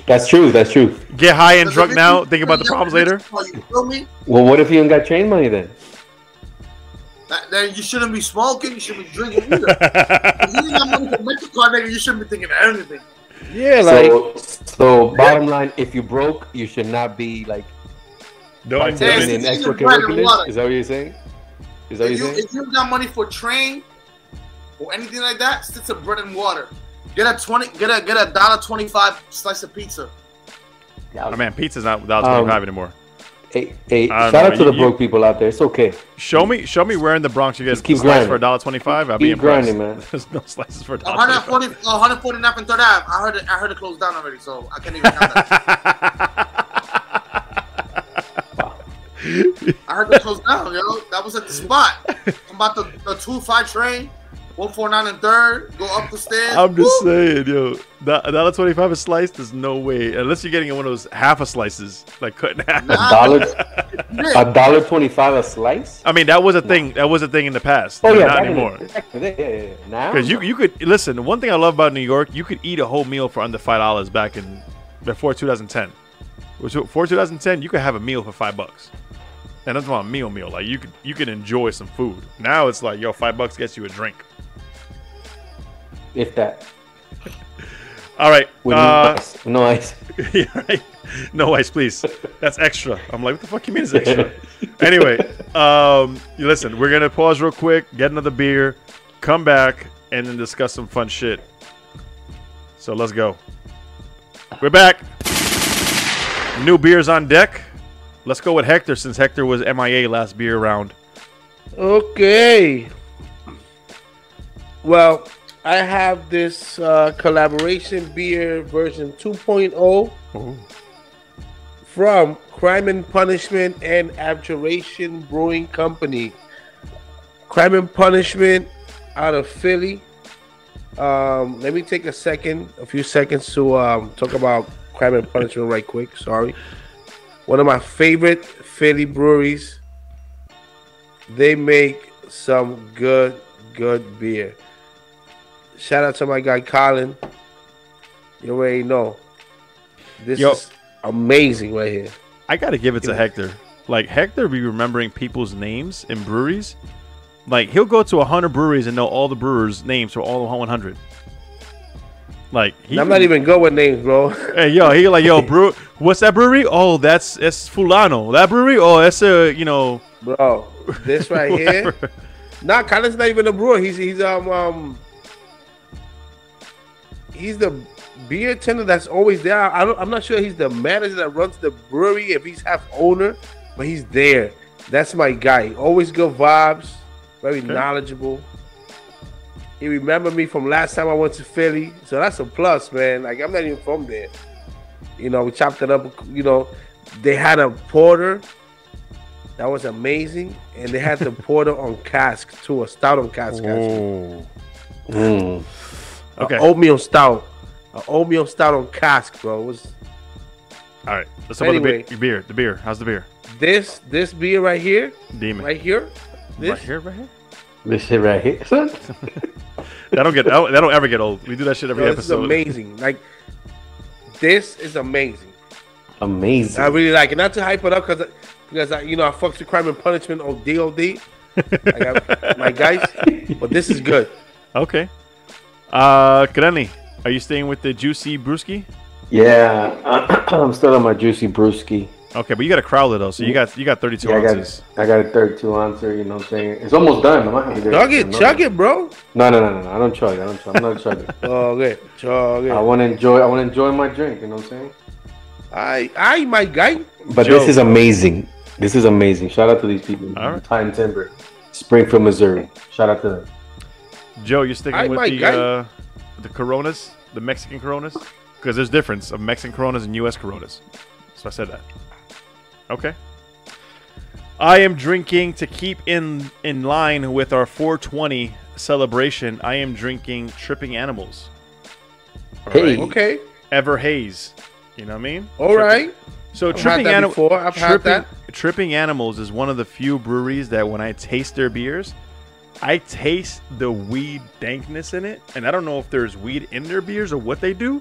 That's true. Get high and drunk now. Think about the problems later. You feel me? Well, what if you ain't got train money then? Then you shouldn't be smoking. You shouldn't be drinking either. If you ain't got money for Mexico, nigga, you shouldn't be thinking of anything. Yeah, so bottom line, if you broke, you should not be like partaking in extracurriculars. Is that what you're saying? If you got money for train or anything like that, stick to bread and water. Get a $1.25 slice of pizza. Oh man, pizza's not $1.25 anymore. Hey, shout out to the broke people out there. It's okay. Show me where in the Bronx you get a slice for $1.25. I'll be impressed. Grinding, man. There's no slices for $1.49 and Third Ave. I heard it closed down already, so I can't even count that. I heard it closed down, yo. That was at the spot. I'm about the 2-5 train. 149 and 3rd, go up the stairs. I'm just saying, yo, $1.25 a slice. There's no way, unless you're getting one of those half a slices, like cut in half. $1.25 a slice. I mean, that was a thing. That was a thing in the past. Oh yeah, not anymore. Yeah. Now, because you could listen. The one thing I love about New York, you could eat a whole meal for under $5 before 2010. Before 2010, you could have a meal for $5. And that's not a meal. Like you could enjoy some food. Now it's like, yo, $5 gets you a drink. If that. All right. No ice. Yeah, right. No ice, please. That's extra. I'm like, what the fuck you mean it's extra? Anyway, listen, we're gonna pause real quick, get another beer, come back, and then discuss some fun shit. So let's go. We're back. New beers on deck. Let's go with Hector, since Hector was MIA last beer round. Okay. Well, I have this collaboration beer version 2.0 from Crime and Punishment and Abjuration Brewing Company. Crime and Punishment out of Philly. Let me take a few seconds to talk about Crime and Punishment right quick. Sorry. One of my favorite Philly breweries. They make some good beer. Shout out to my guy Colin. You already know. This is amazing right here. I gotta give it to Hector. Like, Hector be remembering people's names in breweries. Like, he'll go to 100 breweries and know all the brewers' names for all 100. Like, I'm not even good with names, bro. Hey, he like, brew. What's that brewery? Oh, that's Fulano. That brewery? Oh, that's Bro, this right here. Nah, Colin's not even a brewer. He's the beer tender that's always there. I'm not sure he's the manager that runs the brewery, if he's half owner, but he's there. That's my guy. Always good vibes. Very knowledgeable. He remembered me from last time I went to Philly. So that's a plus, man. Like, I'm not even from there. You know, we chopped it up. You know, they had a porter. That was amazing. And they had the porter on cask, too. A stout on cask, actually. Okay. Oatmeal stout. An oatmeal stout on cask, bro. It was... All right. Let's talk about the beer. The beer. How's the beer? This beer right here. Demon. Right here. This. Right here. Right here. This shit right here, son. That don't ever get old. We do that shit every episode. This is amazing. Like, this is amazing. Amazing. I really like it. Not to hype it up because I, you know, I fucked with Crime and Punishment or DOD. I got my guys, but this is good. Okay. Crenly, are you staying with the Juicy Brewski? Yeah, I'm still on my Juicy Brewski. Okay, but you got a crowler though, so you got 32 ounces. I got a 32 ouncer. You know what I'm saying? It's almost done. Chug it, bro. No. I don't chug. I'm not chugging. Chug it. I want to enjoy my drink. You know what I'm saying? I, my guy. But Joe. this is amazing. This is amazing. Shout out to these people. All right. Ty and Timber, Springfield, Missouri. Shout out to them. Joe, you're sticking with the Coronas, the Mexican Coronas, because there's difference of Mexican Coronas and U.S. Coronas. So I said that. Okay. I am drinking to keep in line with our 420 celebration. I am drinking Tripping Animals. All right? Okay. Ever Haze. You know what I mean? All right. So I've had that. Tripping Animals is one of the few breweries that when I taste their beers, I taste the weed dankness in it. And I don't know if there's weed in their beers or what they do,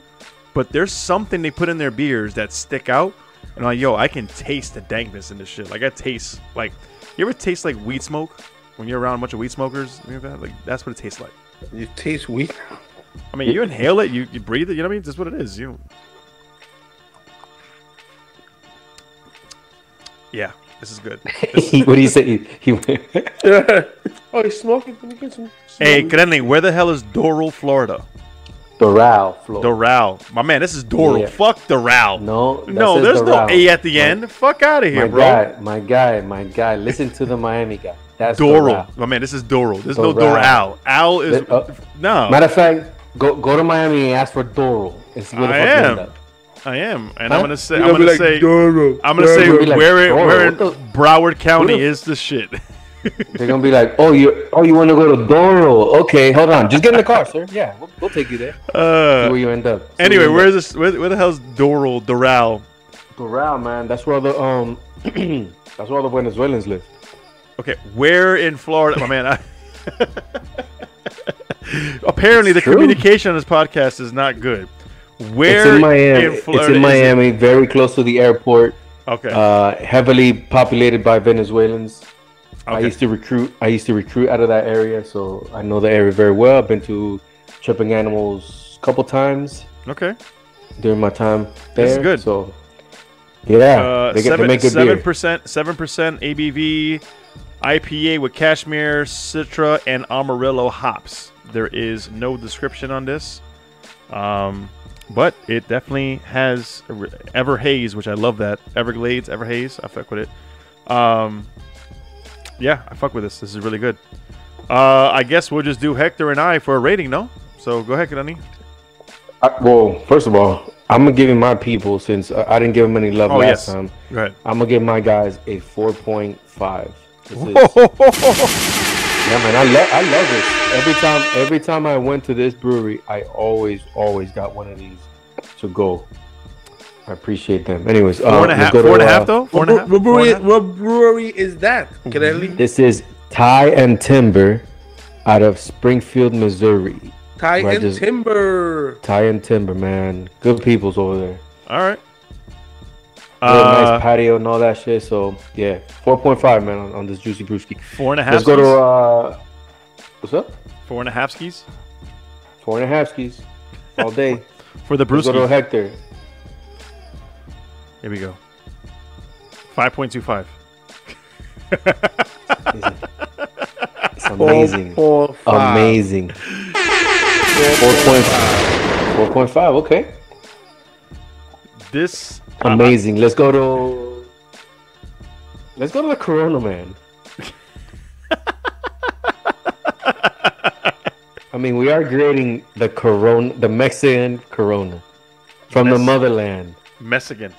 but there's something they put in their beers that stick out. And I'm like, yo, I can taste the dankness in this shit. Like, I taste, like, you ever taste, like, weed smoke? When you're around a bunch of weed smokers? Like, that's what it tastes like. You taste weed? I mean, you inhale it, you breathe it, you know what I mean? That's what it is. Yeah, this is good. What do you say? Oh, he's smoking? Let me get some. Hey, Crenly, where the hell is Doral, Florida? Doral, Florida. Doral. My man, this is Doral. Yeah. Fuck Doral. No, there's no A at the end. Fuck out of here, bro. My guy. Listen to the Miami guy. That's Doral. My man, this is Doral. There's no Doral. Al is... no. Matter of fact, go to Miami and ask for Doral. I am. And Huh? I'm gonna say where in Broward County is the shit. They're gonna be like, oh, you want to go to Doral? Okay, hold on, just get in the car, sir. Yeah, we'll take you there. See where you end up. Anyway, where is this? Where the hell's Doral? Doral, man. That's where all the that's where all the Venezuelans live. Okay, where in Florida, my man? Apparently, the communication on this podcast is not good. Where it's in Miami. In Florida it's in Miami, very close to the airport. Okay. Heavily populated by Venezuelans. Okay. I used to recruit out of that area, so I know the area very well. I've been to Tripping Animals a couple times. Okay. During my time there. This is good. So yeah, they make good beer. 7% ABV IPA with cashmere, citra, and Amarillo hops. There is no description on this. But it definitely has Ever Haze, which I love that. Everglades, Ever Haze. I fuck with it. Yeah, I fuck with this. This is really good. I guess we'll just do Hector and I for a rating, no? So go ahead, Crenly. Well, first of all, I'm going to give my people, since I didn't give them any love last time. Go ahead. I'm going to give my guys a 4.5. Yeah, man, I love this. Every time I went to this brewery, I always got one of these to go. I appreciate them. Anyways, 4.5 though. What brewery is that? This is Ty and Timber, out of Springfield, Missouri. Ty and Timber, man. Good peoples over there. All right. Nice patio and all that shit. So yeah, 4.5, man, on this Juicy Brewski. 4.5. Let's go to what's up? 4.5 skis. 4.5 skis all day For the Brewski. Let's go to Hector. Here we go. 5.25. It's amazing. 4.5. Amazing. 4.5. Okay. This amazing. Let's go to Let's go to the Corona, man. I mean, we are grading the Corona, the Mexican Corona from the motherland. Mexican.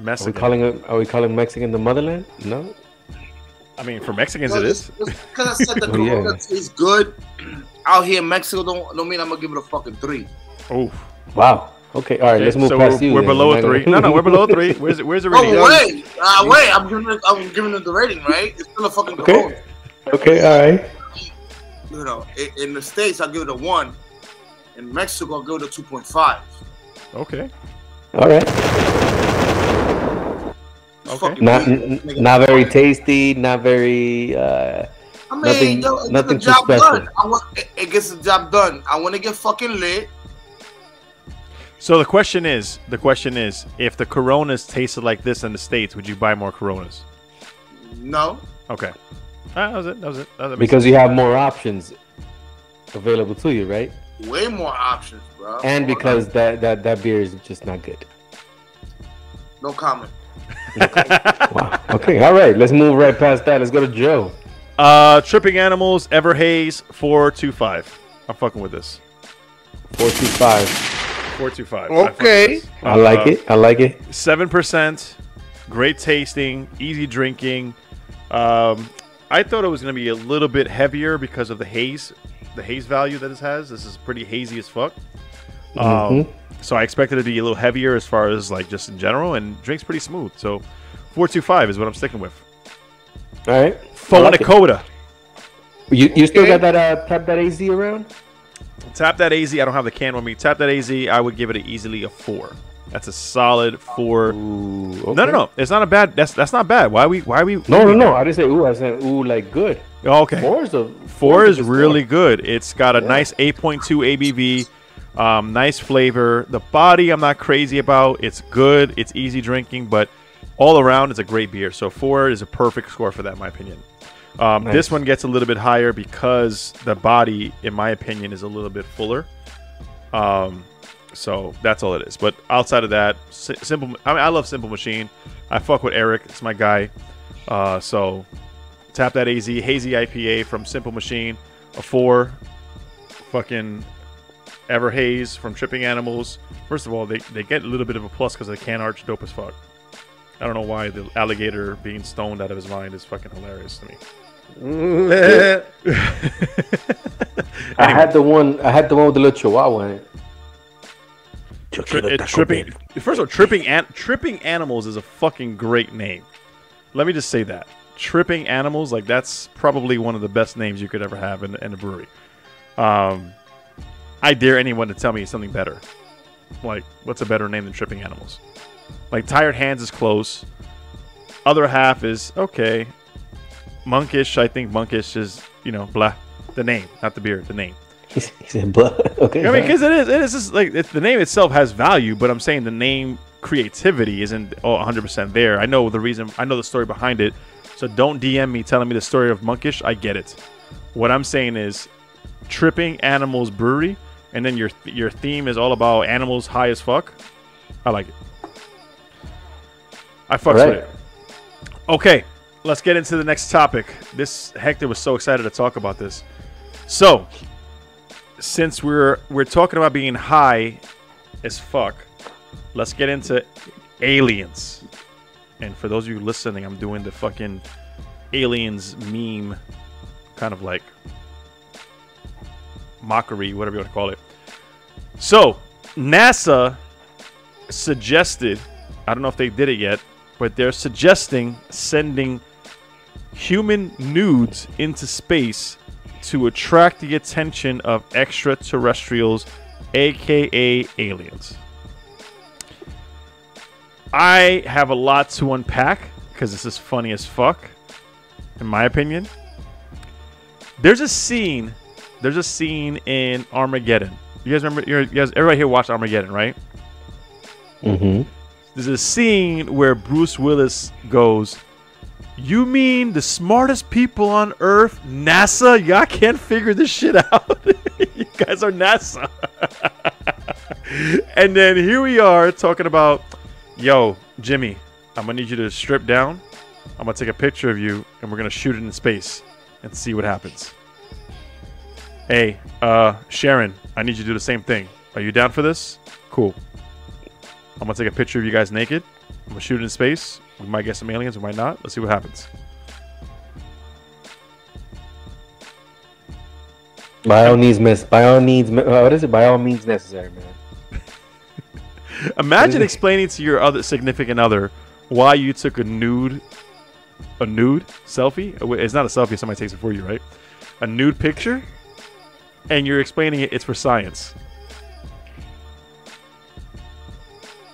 Are we calling Mexican the motherland? No. I mean, for Mexicans, it is. Because I said the Corona tastes good out here in Mexico, don't mean I'm gonna give it a fucking 3. Oh. Wow. Okay. All right. Let's move past you. We're below a 3. No, we're below a 3. Where's the rating? Oh wait, I'm giving it the rating, right? It's still a fucking Corona. Okay. All right. You know, in the States, I'll give it a 1. In Mexico, I'll give it a 2.5. Okay. All right. Okay. Not very tasty. Not very. I mean, nothing too special. It gets the job done. I want to get fucking lit. So the question is, if the Coronas tasted like this in the States, would you buy more Coronas? No. Okay. That was it. Because you have more options available to you, right? Way more options, bro. And because that beer is just not good. No comment. Wow. Okay. All right. Let's move right past that. Let's go to Joe. Tripping Animals, Ever Haze, 425. I'm fucking with this. 425. 425. Okay. I like it. 7%. Great tasting. Easy drinking. I thought it was going to be a little bit heavier because of the haze value that it has. This is pretty hazy as fuck. So I expected it to be a little heavier as far as like just in general, and drinks pretty smooth. So 425 is what I'm sticking with. All right. Phonacoda. You still got that Tap That AZ around? Tap That AZ. I don't have the can with me. Tap That AZ. I would give it easily a 4. That's a solid 4. Ooh, okay. No. It's not a bad. That's not bad. Why we? No. I didn't say ooh. I said ooh, like good. Okay. 4 is really good. It's got a nice 8.2 ABV. Nice flavor. The body I'm not crazy about. It's good. It's easy drinking, but all around it's a great beer. So 4 is a perfect score for that, in my opinion. Nice. This one gets a little bit higher because the body, in my opinion, is a little bit fuller. So that's all it is. But outside of that, Simple. I mean, I love Simple Machine. I fuck with Eric. It's my guy. So Tap That AZ Hazy IPA from Simple Machine, a 4. Fucking Ever Haze from Tripping Animals. First of all, they get a little bit of a plus because the can art's dope as fuck. I don't know why the alligator being stoned out of his mind is fucking hilarious to me. Anyway. I had the one with the little chihuahua in it. First of all, Tripping Animals is a fucking great name. Let me just say that. Tripping Animals, like that's probably one of the best names you could ever have in a brewery. I dare anyone to tell me something better. Like, what's a better name than Tripping Animals? Like, Tired Hands is close. Other half is okay. Monkish, I think Monkish is, blah. The name, not the beer, the name. He said blah. Okay. I mean, because it is just like the name itself has value, but I'm saying the name creativity isn't 100% there. I know the story behind it. So don't DM me telling me the story of Monkish. I get it. What I'm saying is Tripping Animals Brewery, and then your theme is all about animals high as fuck. I like it. I fucks with it. Okay, let's get into the next topic. Hector was so excited to talk about this. So, since we're talking about being high as fuck, let's get into aliens. And for those of you listening, I'm doing the fucking aliens meme, kind of like mockery, whatever you want to call it. So, NASA suggested, I don't know if they did it yet, but they're suggesting sending human nudes into space to attract the attention of extraterrestrials, aka aliens. I have a lot to unpack because this is funny as fuck, in my opinion. There's a scene in Armageddon. You guys remember? Everybody here watched Armageddon, right? Mm-hmm. There's a scene where Bruce Willis goes, "You mean the smartest people on Earth, NASA? Y'all can't figure this shit out. You guys are NASA." And then here we are talking about, yo, Jimmy, I'm gonna need you to strip down. I'm gonna take a picture of you, and we're gonna shoot it in space and see what happens. Hey, Sharon, I need you to do the same thing. Are you down for this? Cool. I'm gonna take a picture of you guys naked. I'm gonna shoot it in space. We might get some aliens, we might not. Let's see what happens. By all means, what is it? By all means necessary, man. Imagine explaining to your other significant other why you took a nude selfie. It's not a selfie if somebody takes it for you, right? A nude picture, and you're explaining it's for science.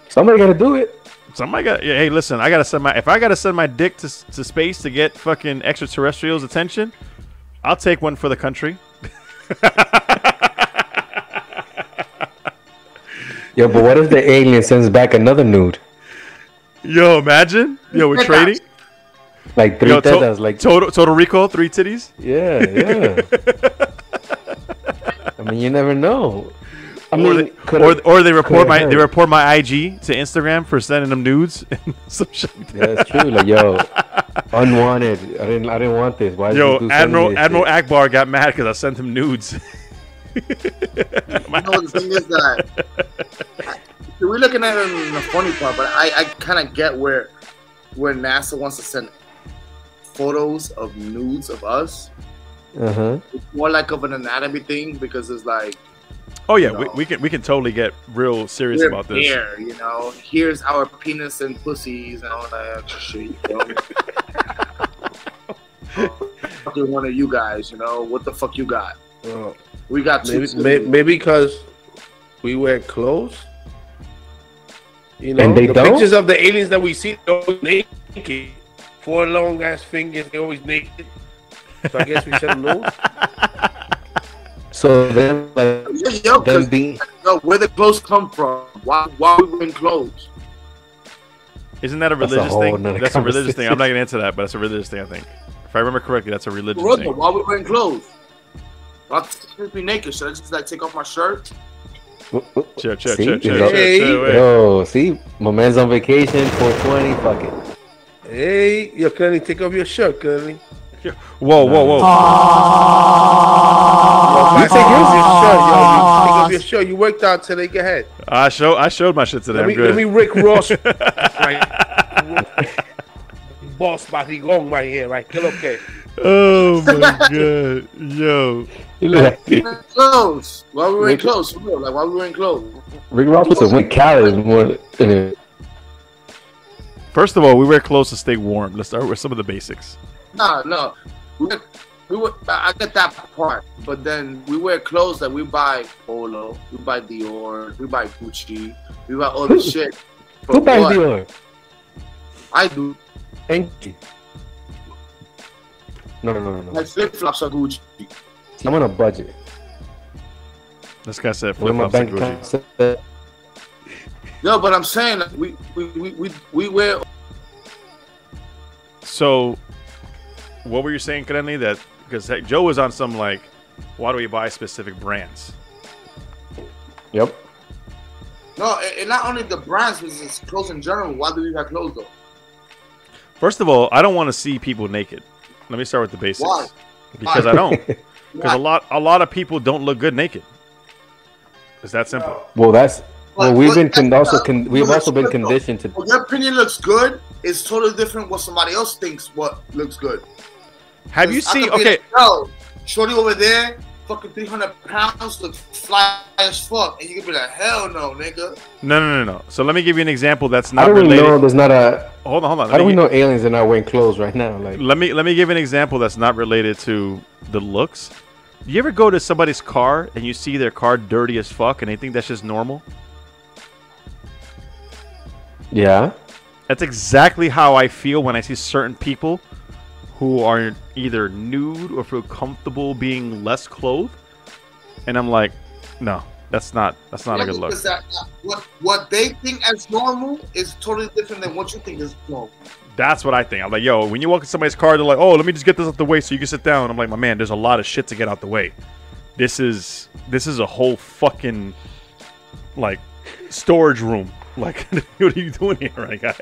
Somebody gotta do it. Somebody got. Yeah, hey, listen, if I gotta send my dick to space to get fucking extraterrestrials' attention, I'll take one for the country. Yo, but what if the alien sends back another nude? Yo, imagine. Yo, we're trading. Like three tetas, like total recall, 3 titties. Yeah. I mean, you never know. I mean, or they report my IG to Instagram for sending them nudes and some shit. Yeah, that's true. Like, yo, unwanted. I didn't want this. Why? Yo, Admiral Akbar got mad because I sent him nudes. You know, the thing is that we're looking at it in the funny part, but I kind of get where NASA wants to send photos of nudes of us. It's more like of an anatomy thing because it's like, oh yeah, we can totally get real serious about this. Here, you know, here's our penis and pussies and all that shit. You know? Fucking one of you guys, you know, what the fuck you got? We got maybe because we wear clothes. You know, and they the don't? pictures of the aliens that we see, they're always naked. 4 long ass fingers, they're always naked. So I guess we send them nudes. So then, like, yo, where the clothes come from? Why we wearing clothes? Isn't that a religious thing? That's a religious thing. I'm not gonna answer that, but it's a religious thing, I think. If I remember correctly, that's a religious thing. Why we wearing clothes? I'll be naked. Should I just like take off my shirt? Chill. Yo, see, my man's on vacation. 420, fuck it. Hey, yo, Crenly, take off your shirt, Crenly. Whoa. You take off your shirt. You worked out today. Go ahead. I showed my shit today. Let me Rick Ross. Right. Boss Batigong right here, right? Okay. Oh my god, yo. Clothes. Why we wearing clothes? Like, why we wearing clothes? Rick Ross puts a wing calories more in it. First of all, we wear clothes to stay warm. Let's start with some of the basics. No. I get that part, but then we wear clothes that we buy Polo, we buy Dior, we buy Gucci, we buy all this shit. Who buys Dior? I do. Thank you. No. My flip flops are Gucci. I'm on a budget. This guy said flip flops are Gucci. No, but I'm saying that we wear. So, what were you saying, Crenly? That because Joe was on some like, why do we buy specific brands? Yep. No, and not only the brands, but it's clothes in general. Why do we have clothes though? First of all, I don't want to see people naked. Let me start with the basics. Why? Because I don't. Because a lot of people don't look good naked. It's that simple. Well, we've also been conditioned to. Well, your opinion looks good. It's totally different what somebody else thinks what looks good. Have you seen? Okay. Shorty over there, fucking 300 pounds, looks fly as fuck, and you can be like, hell no, nigga. No. So let me give you an example that's not related. related. Know there's not a. Hold on. How do we know aliens are not wearing clothes right now? Like, let me give an example that's not related to the looks. You ever go to somebody's car and you see their car dirty as fuck and they think that's just normal? Yeah. That's exactly how I feel when I see certain people who are either nude or feel comfortable being less clothed, and I'm like, no, that's not a good look. What they think as normal is totally different than what you think is normal. That's what I think. I'm like, yo, when you walk in somebody's car, they're like, oh, let me just get this out the way so you can sit down. I'm like, my man, there's a lot of shit to get out the way. This is a whole fucking like storage room. Like, what are you doing here, right, guy?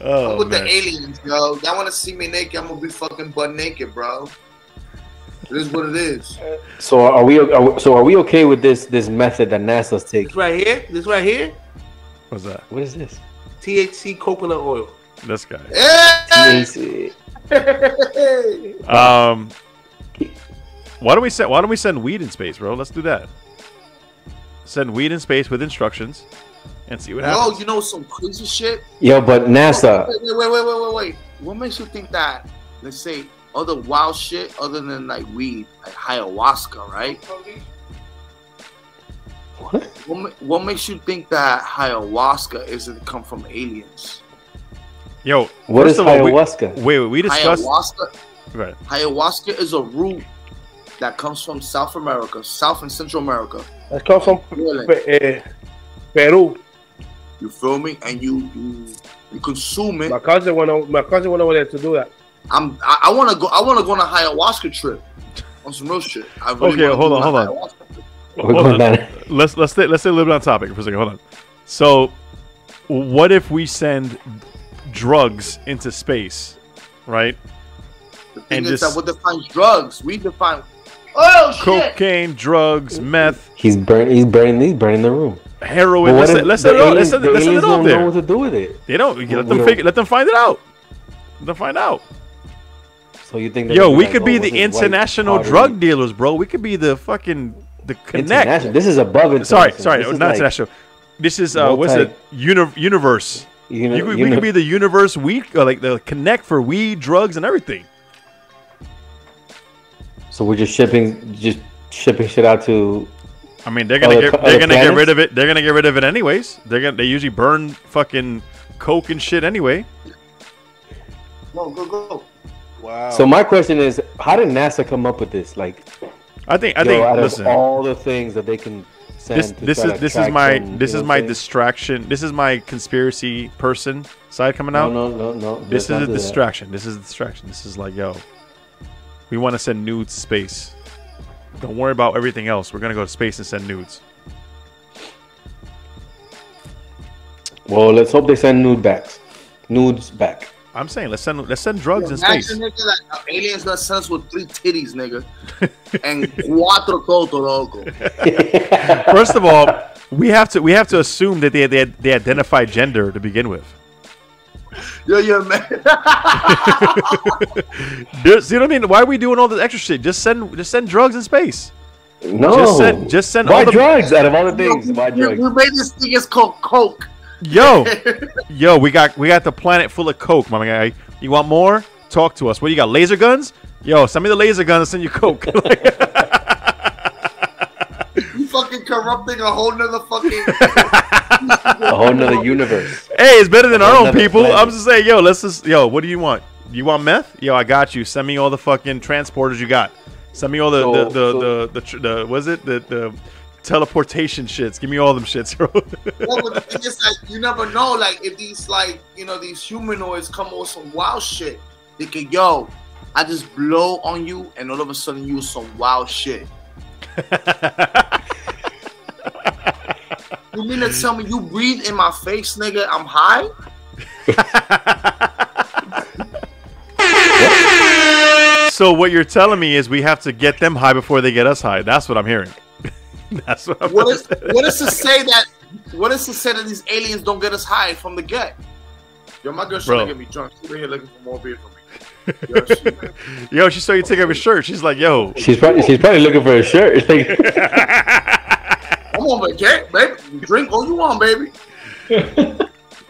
I'm with man. the aliens, bro. Y'all want to see me naked? I'm gonna be fucking butt naked, bro. It is what it is. So are we okay with this method that NASA's taking? This right here. What's that? What is this? THC coconut oil. This guy. THC. Why don't we send weed in space, bro? Let's do that. Send weed in space with instructions and see what happens. Yo, you know some crazy shit? Yo, but NASA. Wait. What makes you think that, let's say, other wild shit other than like weed, like ayahuasca, right? What makes you think that ayahuasca isn't come from aliens? Yo, What is ayahuasca? We discussed. Ayahuasca, Right. ayahuasca is a root that comes from South America, South and Central America. That comes from Peru. You feel me? And you consume it. My cousin went over there to do that. I want to go on a ayahuasca trip on some real shit. I really Okay, hold on. Let's stay a little bit on topic for a second. Hold on. So, what if we send drugs into space, right? The thing is that what defines drugs? We define cocaine, drugs, meth. He's burning the room. Heroin. Let's send it out don't there. know what to do with it. They don't. Let them find it out. Let them find out. So you think? Yo, we could be the international drug dealers, bro. We could be the fucking connect. This is above international. Sorry, not international. This is what's it? Universe. We could be the universe. Like the connect for weed, drugs, and everything. So we're just shipping shit out to. I mean, they're gonna get rid of it. They're gonna get rid of it anyways. They usually burn fucking coke and shit anyway. Go. Wow. So my question is, how did NASA come up with this? Like, I think. Listen, of all the things that they can send. This is my distraction. This is my conspiracy person side coming out. No. This is a distraction. This is a distraction. This is like, yo, we want to send nudes to space. Don't worry about everything else. We're gonna go to space and send nudes. Well, let's hope they send nudes back. I'm saying let's send drugs in Imagine, space. nigga, that aliens gonna send us with 3 titties, nigga, and 4 toto, loco. First of all, we have to assume that they identify gender to begin with. Yeah, man. See what I mean? Why are we doing all this extra shit? Just send drugs in space. No. Just send. Why drugs? Out of all the things, why drugs? We made this thing is called coke. Yo, we got the planet full of coke, my guy. You want more? Talk to us. What, you got, laser guns? Yo, send me the laser gun and send you coke. You fucking corrupting a whole nother fucking a whole nother universe. Hey, it's better than our own people. Planet. I'm just saying, what do you want? You want meth? Yo, I got you. Send me all the fucking transporters you got. Send me all the teleportation shits. Give me all them shits, bro. Well, but the thing is, like, you never know, like, if these, like, these humanoids come with some wild shit, they could, I just blow on you, and all of a sudden you some wild shit. You mean to tell me you breathe in my face, nigga? I'm high? So what you're telling me is we have to get them high before they get us high. That's what I'm hearing. That's what I'm What is to say that these aliens don't get us high from the get? Yo, my girl's trying to get me drunk. She's here looking for more beer from me. Yo, she saw you take off your shirt. She's like, yo. She's probably looking for a shirt. I'm on vacation, baby. Drink all you want, baby.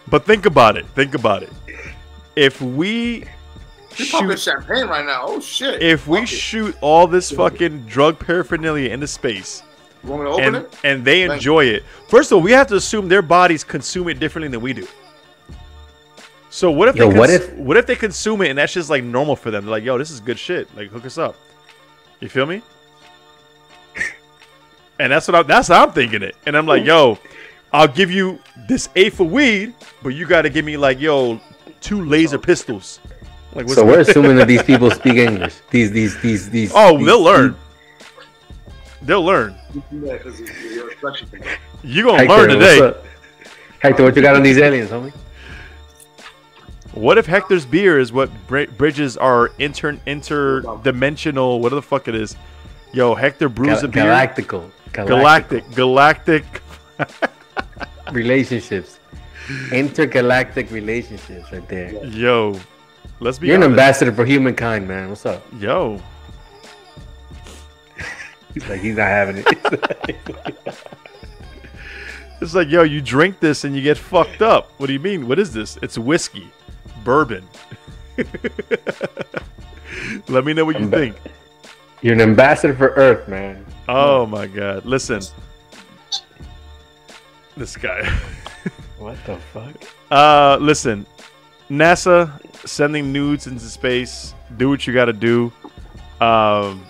But think about it. If we shoot champagne right now, oh shit. If we shoot all this fucking drug paraphernalia into space, you want me to open it? And they enjoy it. First of all, we have to assume their bodies consume it differently than we do. So what if what if they consume it and that's just like normal for them? They're like, yo, this is good shit. Like, hook us up. You feel me? And that's how I'm thinking it. And I'm like, yo, I'll give you this eighth of weed, but you got to give me like, yo, 2 laser pistols. Like, so we're assuming that these people speak English. These. Oh, they'll learn. They'll learn. You gonna learn today. Hector, what you got on these aliens, homie? What if Hector's beer is what bridges our interdimensional, whatever the fuck it is? Yo, Hector brews a beer. Galactic relationships. Intergalactic relationships right there. Yo, let's be You're honest. an ambassador for humankind, man. What's up? Yo. He's like, he's not having it. It's like, yo, you drink this and you get fucked up. What do you mean? What is this? It's whiskey. Bourbon. Let me know what you think. You're an ambassador for Earth, man. Oh my God. Listen. This guy. What the fuck? Listen. NASA sending nudes into space. Do what you gotta do. I'm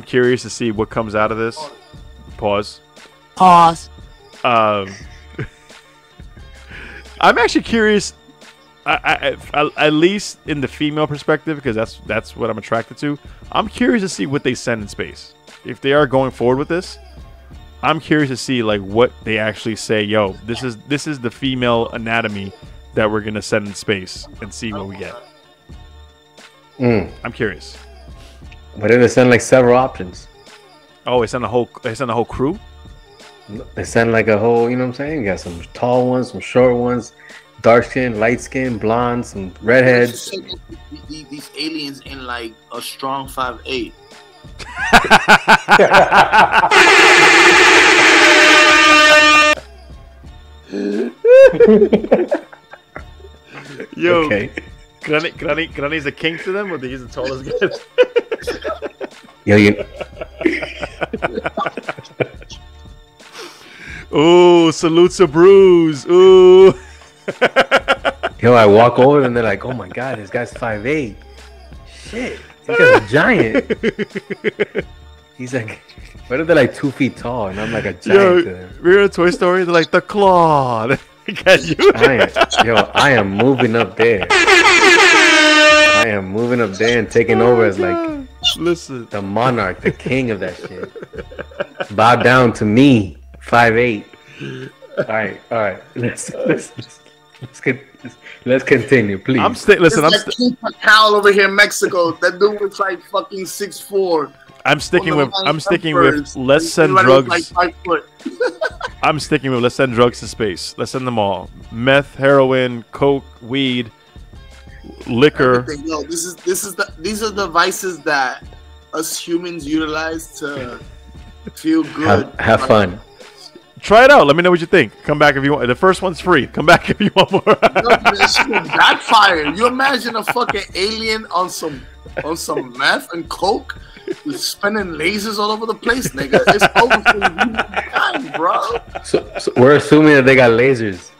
curious to see what comes out of this. Pause. I'm actually curious. I at least in the female perspective, because that's what I'm attracted to. I'm curious to see what they send in space. If they are going forward with this, I'm curious to see like what they actually say. Yo, this is the female anatomy that we're gonna send in space and see what we get. I'm curious. What if they send like several options? Oh, they send a whole crew. They send like a whole, you know what I'm saying? You got some tall ones, some short ones, dark skin, light skin, blondes, some redheads. These aliens in like a strong 5'8". Yo, okay. Crenly's a king to them, or he's the tallest guy? Yo, Ooh, salute to Bruce. Ooh. Yo, I walk over and they're like, "Oh my God, this guy's 5'8". Shit, this guy's a giant. He's like, what if they're like 2 feet tall and I'm like a giant to them? We're in Toy Story. They're like the claw. I am moving up there. I am moving up there and taking over as like, listen, the monarch, the king of that shit. Bow down to me, 5'8". All right. Let's continue, please. Listen, King Pacal over here in Mexico. That dude was like fucking 6'4". I'm sticking with let's send drugs. Like I'm sticking with let's send drugs to space. Let's send them all. Meth, heroin, coke, weed, liquor. No, these are the vices that us humans utilize to feel good. Have fun. Try it out. Let me know what you think. Come back if you want. The first one's free. Come back if you want more. This shit will backfire. You imagine a fucking alien on some meth and coke, spinning lasers all over the place, nigga. It's over for you, bro. So we're assuming that they got lasers.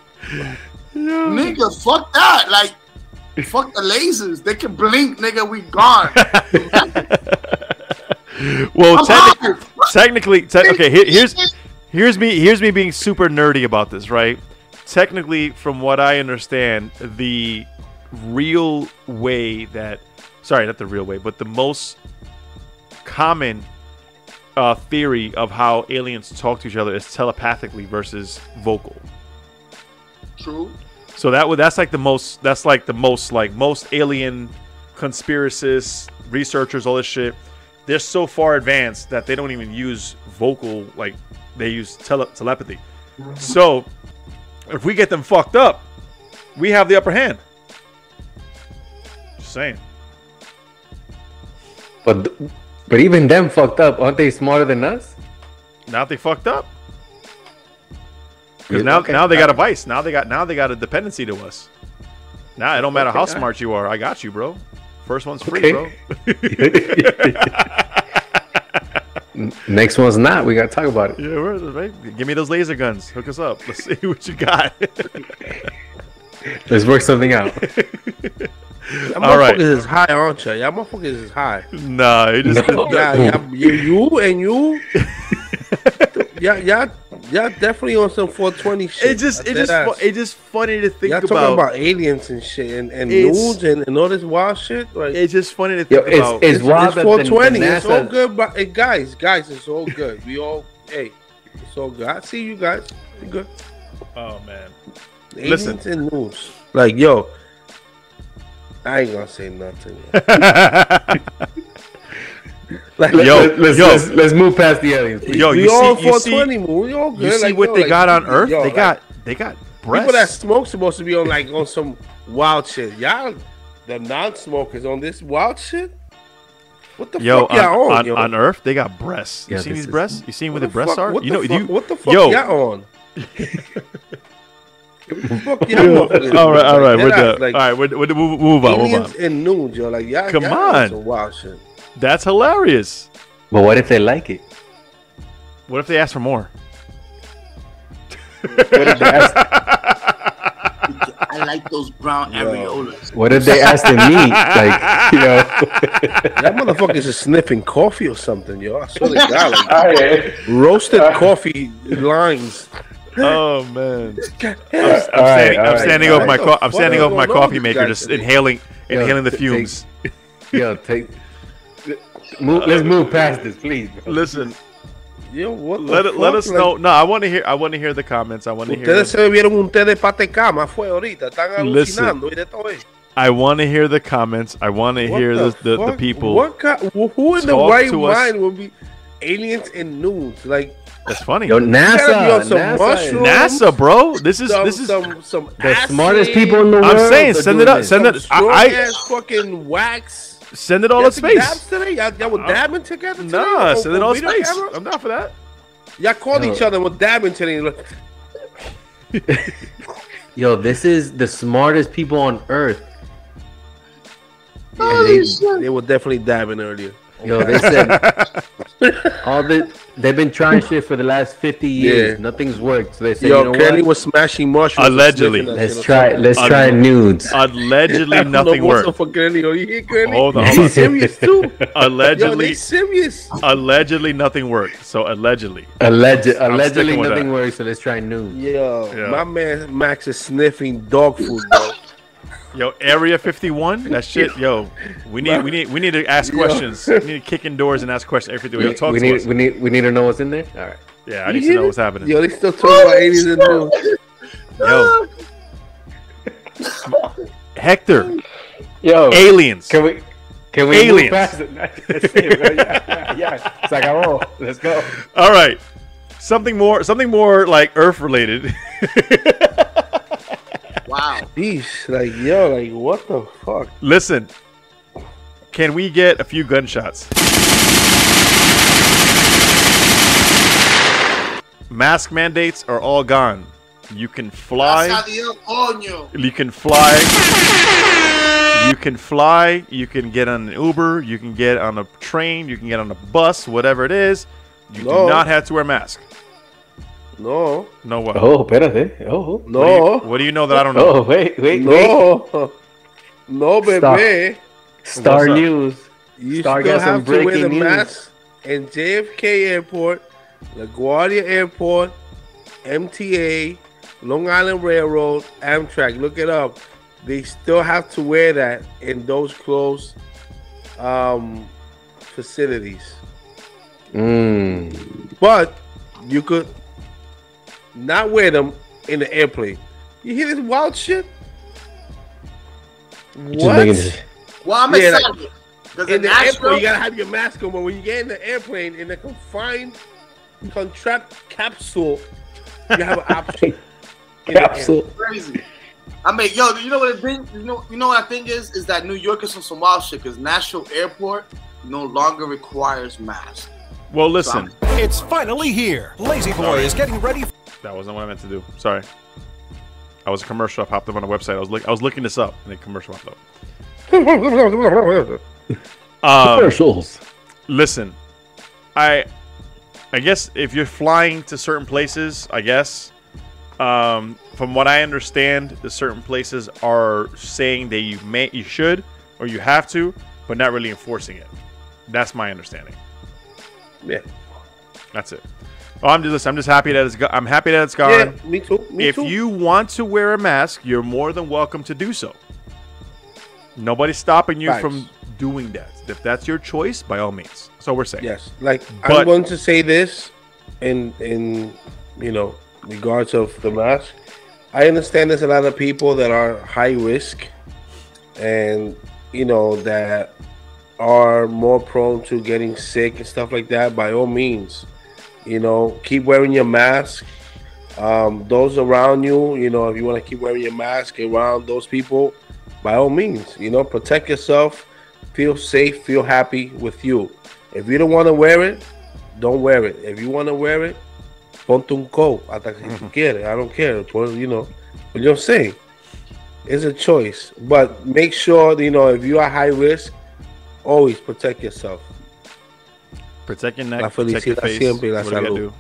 Nigga, fuck that. Like, fuck the lasers. They can blink, nigga. We gone. Well, technically, okay. Here's me being super nerdy about this, right? Technically, from what I understand, the real way that, sorry, not the real way, but the most common theory of how aliens talk to each other is telepathically versus vocal. True. So that's like the most most alien conspiracists, researchers, all this shit. They're so far advanced that they don't even use vocal, like they use telepathy. So if we get them fucked up, we have the upper hand. Just saying. But even them fucked up, aren't they smarter than us? Now they fucked up. Because now they got a vice. Now they got a dependency to us. Now it don't matter how smart you are. I got you, bro. First one's free, bro. Next one's not. We gotta talk about it. Yeah, right? Give me those laser guns. Hook us up. Let's see what you got. Let's work something out. All right. Is high, aren't you? Y'all motherfuckers is high. Nah, it just you. Y'all definitely on some 420 shit. It's just funny to think y'all about. Talking about aliens and shit and nudes and all this wild shit. Like, it's just funny to think about. It's wild. It's 420. It's all good, but hey, guys, it's all good. We all, hey, it's all good. I see you guys. You good? Oh man, Aliens and nudes. Like, yo, I ain't gonna say nothing. Let's move past the aliens. Yo, we you all see, you 420 see, we all good. you see like, what yo, they like, got on Earth? yo, They like, got people that breasts. smoke supposed to be on like on some wild shit. Y'all, the non-smokers on this wild shit. What the fuck y'all on? On Earth, they got breasts. You Yeah, seen this these is- breasts? You seen what the What breasts fuck- are? What You the know, fuck, what the fuck yo, y'all on? What the fuck y'all on? all right, we're Dead done. ass, like, all right, move on. aliens and nudes, yo. Like y'all, Come y'all on. some wild shit. That's hilarious. But what if they like it? What if they ask for more? What if they ask, I like those brown areolas. what if they ask them meat? Like, you know. That motherfuckers is sniffing coffee or something, yo. I swear to God, like Alright. roasted coffee lines. Oh man, Alright. standing over my What the I'm fuck standing is over my going on coffee with these maker, guys just today? inhaling the take- fumes. Yo, let's move past this, please. Bro. Listen, Yo, what the let fuck? us Like, know. No, I want to hear the comments. I want to hear. Ustedes se bebieron un té de patecama, fue ahorita. Están Listen. alucinando y de todo eso. I want to hear the comments. I want to What hear the fuck? people. What who in the talk right to us. mind would be aliens and nudes? Like, That's funny. Yo, you gotta be on some NASA, mushrooms. NASA, bro. This is some the acid, smartest people in the world. I'm saying, are send it doing up. this. Send some it. strong I ass fucking wax. send it all Y'all in took dabs space. today? Y'all were dabbing together today? Nah, On- send it on all in video space. camera? I'm not for that. Y'all called Yo. each other and were dabbing today. Like, Yo, this is the smartest people on Earth. yeah, they were definitely dabbing earlier. Yo, they said they've been trying shit for the last 50 years. Yeah. Nothing's worked. So they said, Yo, you know Crenly what? was smashing mushrooms. and Allegedly. sniffing that shit. Let's try nudes. Allegedly, nothing No, worked. for Crenly. Yo, you hear Crenly? Hold on, They hold on. serious too. Yo, they Allegedly, serious. allegedly, nothing worked. So allegedly, Allegedly sticking with nothing that. works. So let's try nudes. Yo, Yeah. my man Max is sniffing dog food, bro. yo, Area 51. That shit. Yo, we need to ask questions. We need to kick in doors and ask questions. Everything. Yo, talk We to us. need to know what's in there. All right. Yeah, I need to know what's happening. Yo, they still talking about aliens and nudes. Yo, Hector, Yo, aliens. can we Aliens. move past it? That's it, bro. Yeah. It's like, oh, let's go. All right, something more like Earth related. Wow. Jeez, like yo, like what the fuck? Listen, can we get a few gunshots? Mask mandates are all gone. You can fly. Adiós, coño. You can fly. You can fly. You can get on an Uber. You can get on a train. You can get on a bus. Whatever it is, you do No. not have to wear a mask. No, No what? Oh, espérate. Oh, no, What do you know that I don't know? oh, wait. no, no, baby. Star What's up? News. You Star still got some have to wear the breaking news. mask in JFK Airport, LaGuardia Airport, MTA, Long Island Railroad, Amtrak. Look it up. They still have to wear that in those closed facilities. But you could not wear them in the airplane. You hear this wild shit? What? Well, I'm Yeah, excited. Because In in the airport, Nashville, you gotta have your mask on, but when you get in the airplane in a confined, contract capsule, you have an option. in the Capsule. crazy. I mean, yo, you know what the thing? You know what I think is that New York is on some wild shit because Nashville Airport no longer requires masks. Well, listen. It's finally here. Lazy Boy is getting ready. That wasn't what I meant to do. Sorry. I was a commercial. I popped up on a website. I was looking this up, and the commercial popped up. Commercials. Listen, I guess if you're flying to certain places, I guess from what I understand, the certain places are saying that you should or you have to, but not really enforcing it. That's my understanding. Yeah. That's it. Oh, I'm just happy that it's I'm happy that it's gone. Yeah, me too. Me If too. you want to wear a mask, you're more than welcome to do so. Nobody's stopping you Facts. from doing that. If that's your choice, by all means. So we're saying. Yes, like But- I'm going to say this in regards of the mask. I understand there's a lot of people that are high risk and that are more prone to getting sick and stuff like that, by all means, keep wearing your mask. Those around you, if you want to keep wearing your mask around those people, by all means, protect yourself, feel safe, feel happy with you. If you don't want to wear it, don't wear it. If you want to wear it, ponte un coat hasta que si tú quieres. I don't care. But you know what I'm saying? It's a choice. But make sure, if you are high risk, always protect yourself. Protect your La neck, protect your felicidad face. siempre y la What do you salud. gotta do?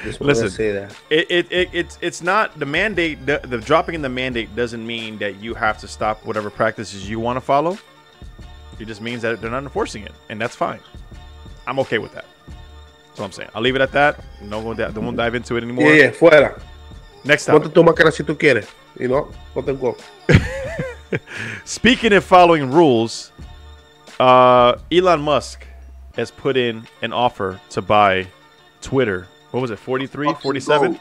Just want to Listen, say that. it's not the mandate. The dropping in the mandate doesn't mean that you have to stop whatever practices you want to follow. It just means that they're not enforcing it, and that's fine. I'm okay with that. That's what I'm saying. I'll leave it at that. Don't dive into it anymore. Yeah, fuera. Next time. Ponte tu máscara si tú quieres. Ponte un coat. Speaking of following rules, Elon Musk has put in an offer to buy Twitter. What was it? 43, 47?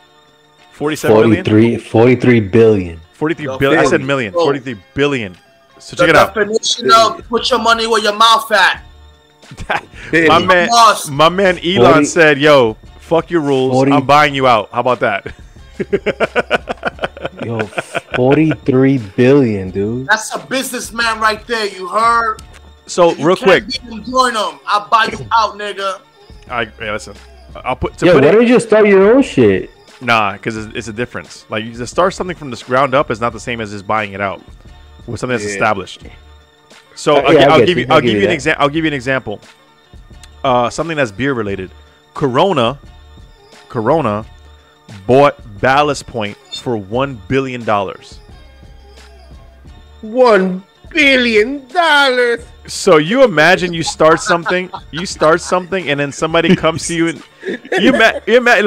47 million? 43 billion. 43 billion. I said million. 43 billion. So check it out. Definition of put your money where your mouth at. My man Elon said, "Yo, fuck your rules. 40 I'm buying you out. How about that?" Yo, 43 billion, dude. That's a businessman right there. You heard? So real quick, join them. I'll buy you out, nigga. Listen. I'll put. Why don't you just start your own shit? Nah, because it's a difference. Like, to start something from the ground up is not the same as just buying it out with something that's established. So I'll give you an example. Something that's beer related. Corona bought Ballast Point for $1 billion. $1 billion. So you imagine you start something, and then somebody comes to you and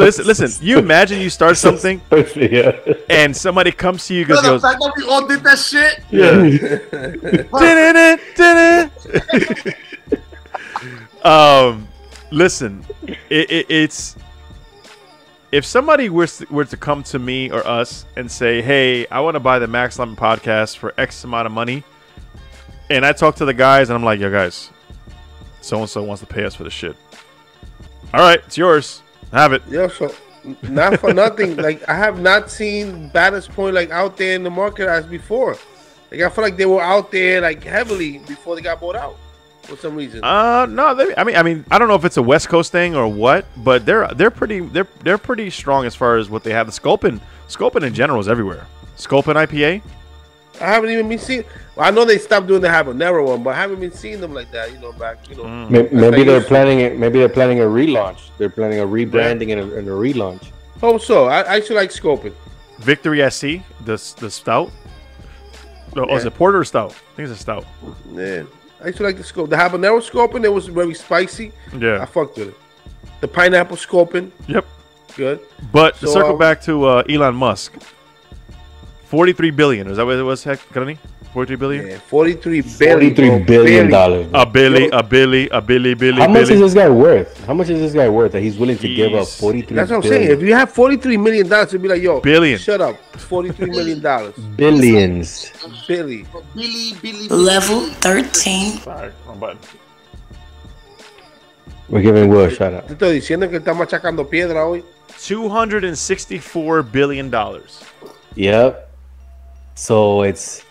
listen. You imagine you start something, and somebody comes to you and goes, "The fact that we all did that shit." Yeah. Listen, it's if somebody were to come to me or us and say, "Hey, I want to buy the Max Lemon podcast for X amount of money," and I talk to the guys and I'm like, "Yo, guys, so and so wants to pay us for the shit. All right, it's yours. Have it." Yo, so not for nothing. Like, I have not seen Ballast Point like out there in the market as before. Like, I feel like they were out there like heavily before they got bought out for some reason. No, I mean, I don't know if it's a West Coast thing or what, but they're pretty strong as far as what they have. The Sculpin in general is everywhere. Sculpin IPA. I haven't even been seeing. Well, I know they stopped doing the habanero one, but I haven't been seeing them like that. Back. Maybe they're planning it. Maybe they're planning a relaunch. They're planning a rebranding and a relaunch. Hope so. I actually like Sculpin. Victory SC, the stout. Oh, is it porter or stout? I think it's a stout. Yeah, I actually like the Sculpin. The habanero Sculpin, it was very spicy. Yeah, I fucked with it. The pineapple Sculpin. Yep. Good. But to circle back to Elon Musk. 43 billion. Is that what it was, Crenly? 43 billion? Yeah, 43 billion dollars. A billy. How much is this guy worth? How much is this guy worth that he's willing to give up 43 That's what I'm saying. If you have $43 million, it'd be like, yo, billion. Shut up. $43 million. Billions. Billy. Level 13. Sorry, wrong button. We're giving Will a shout out. Te estoy diciendo que está machacando piedra hoy. $264 billion. Yep. So it's,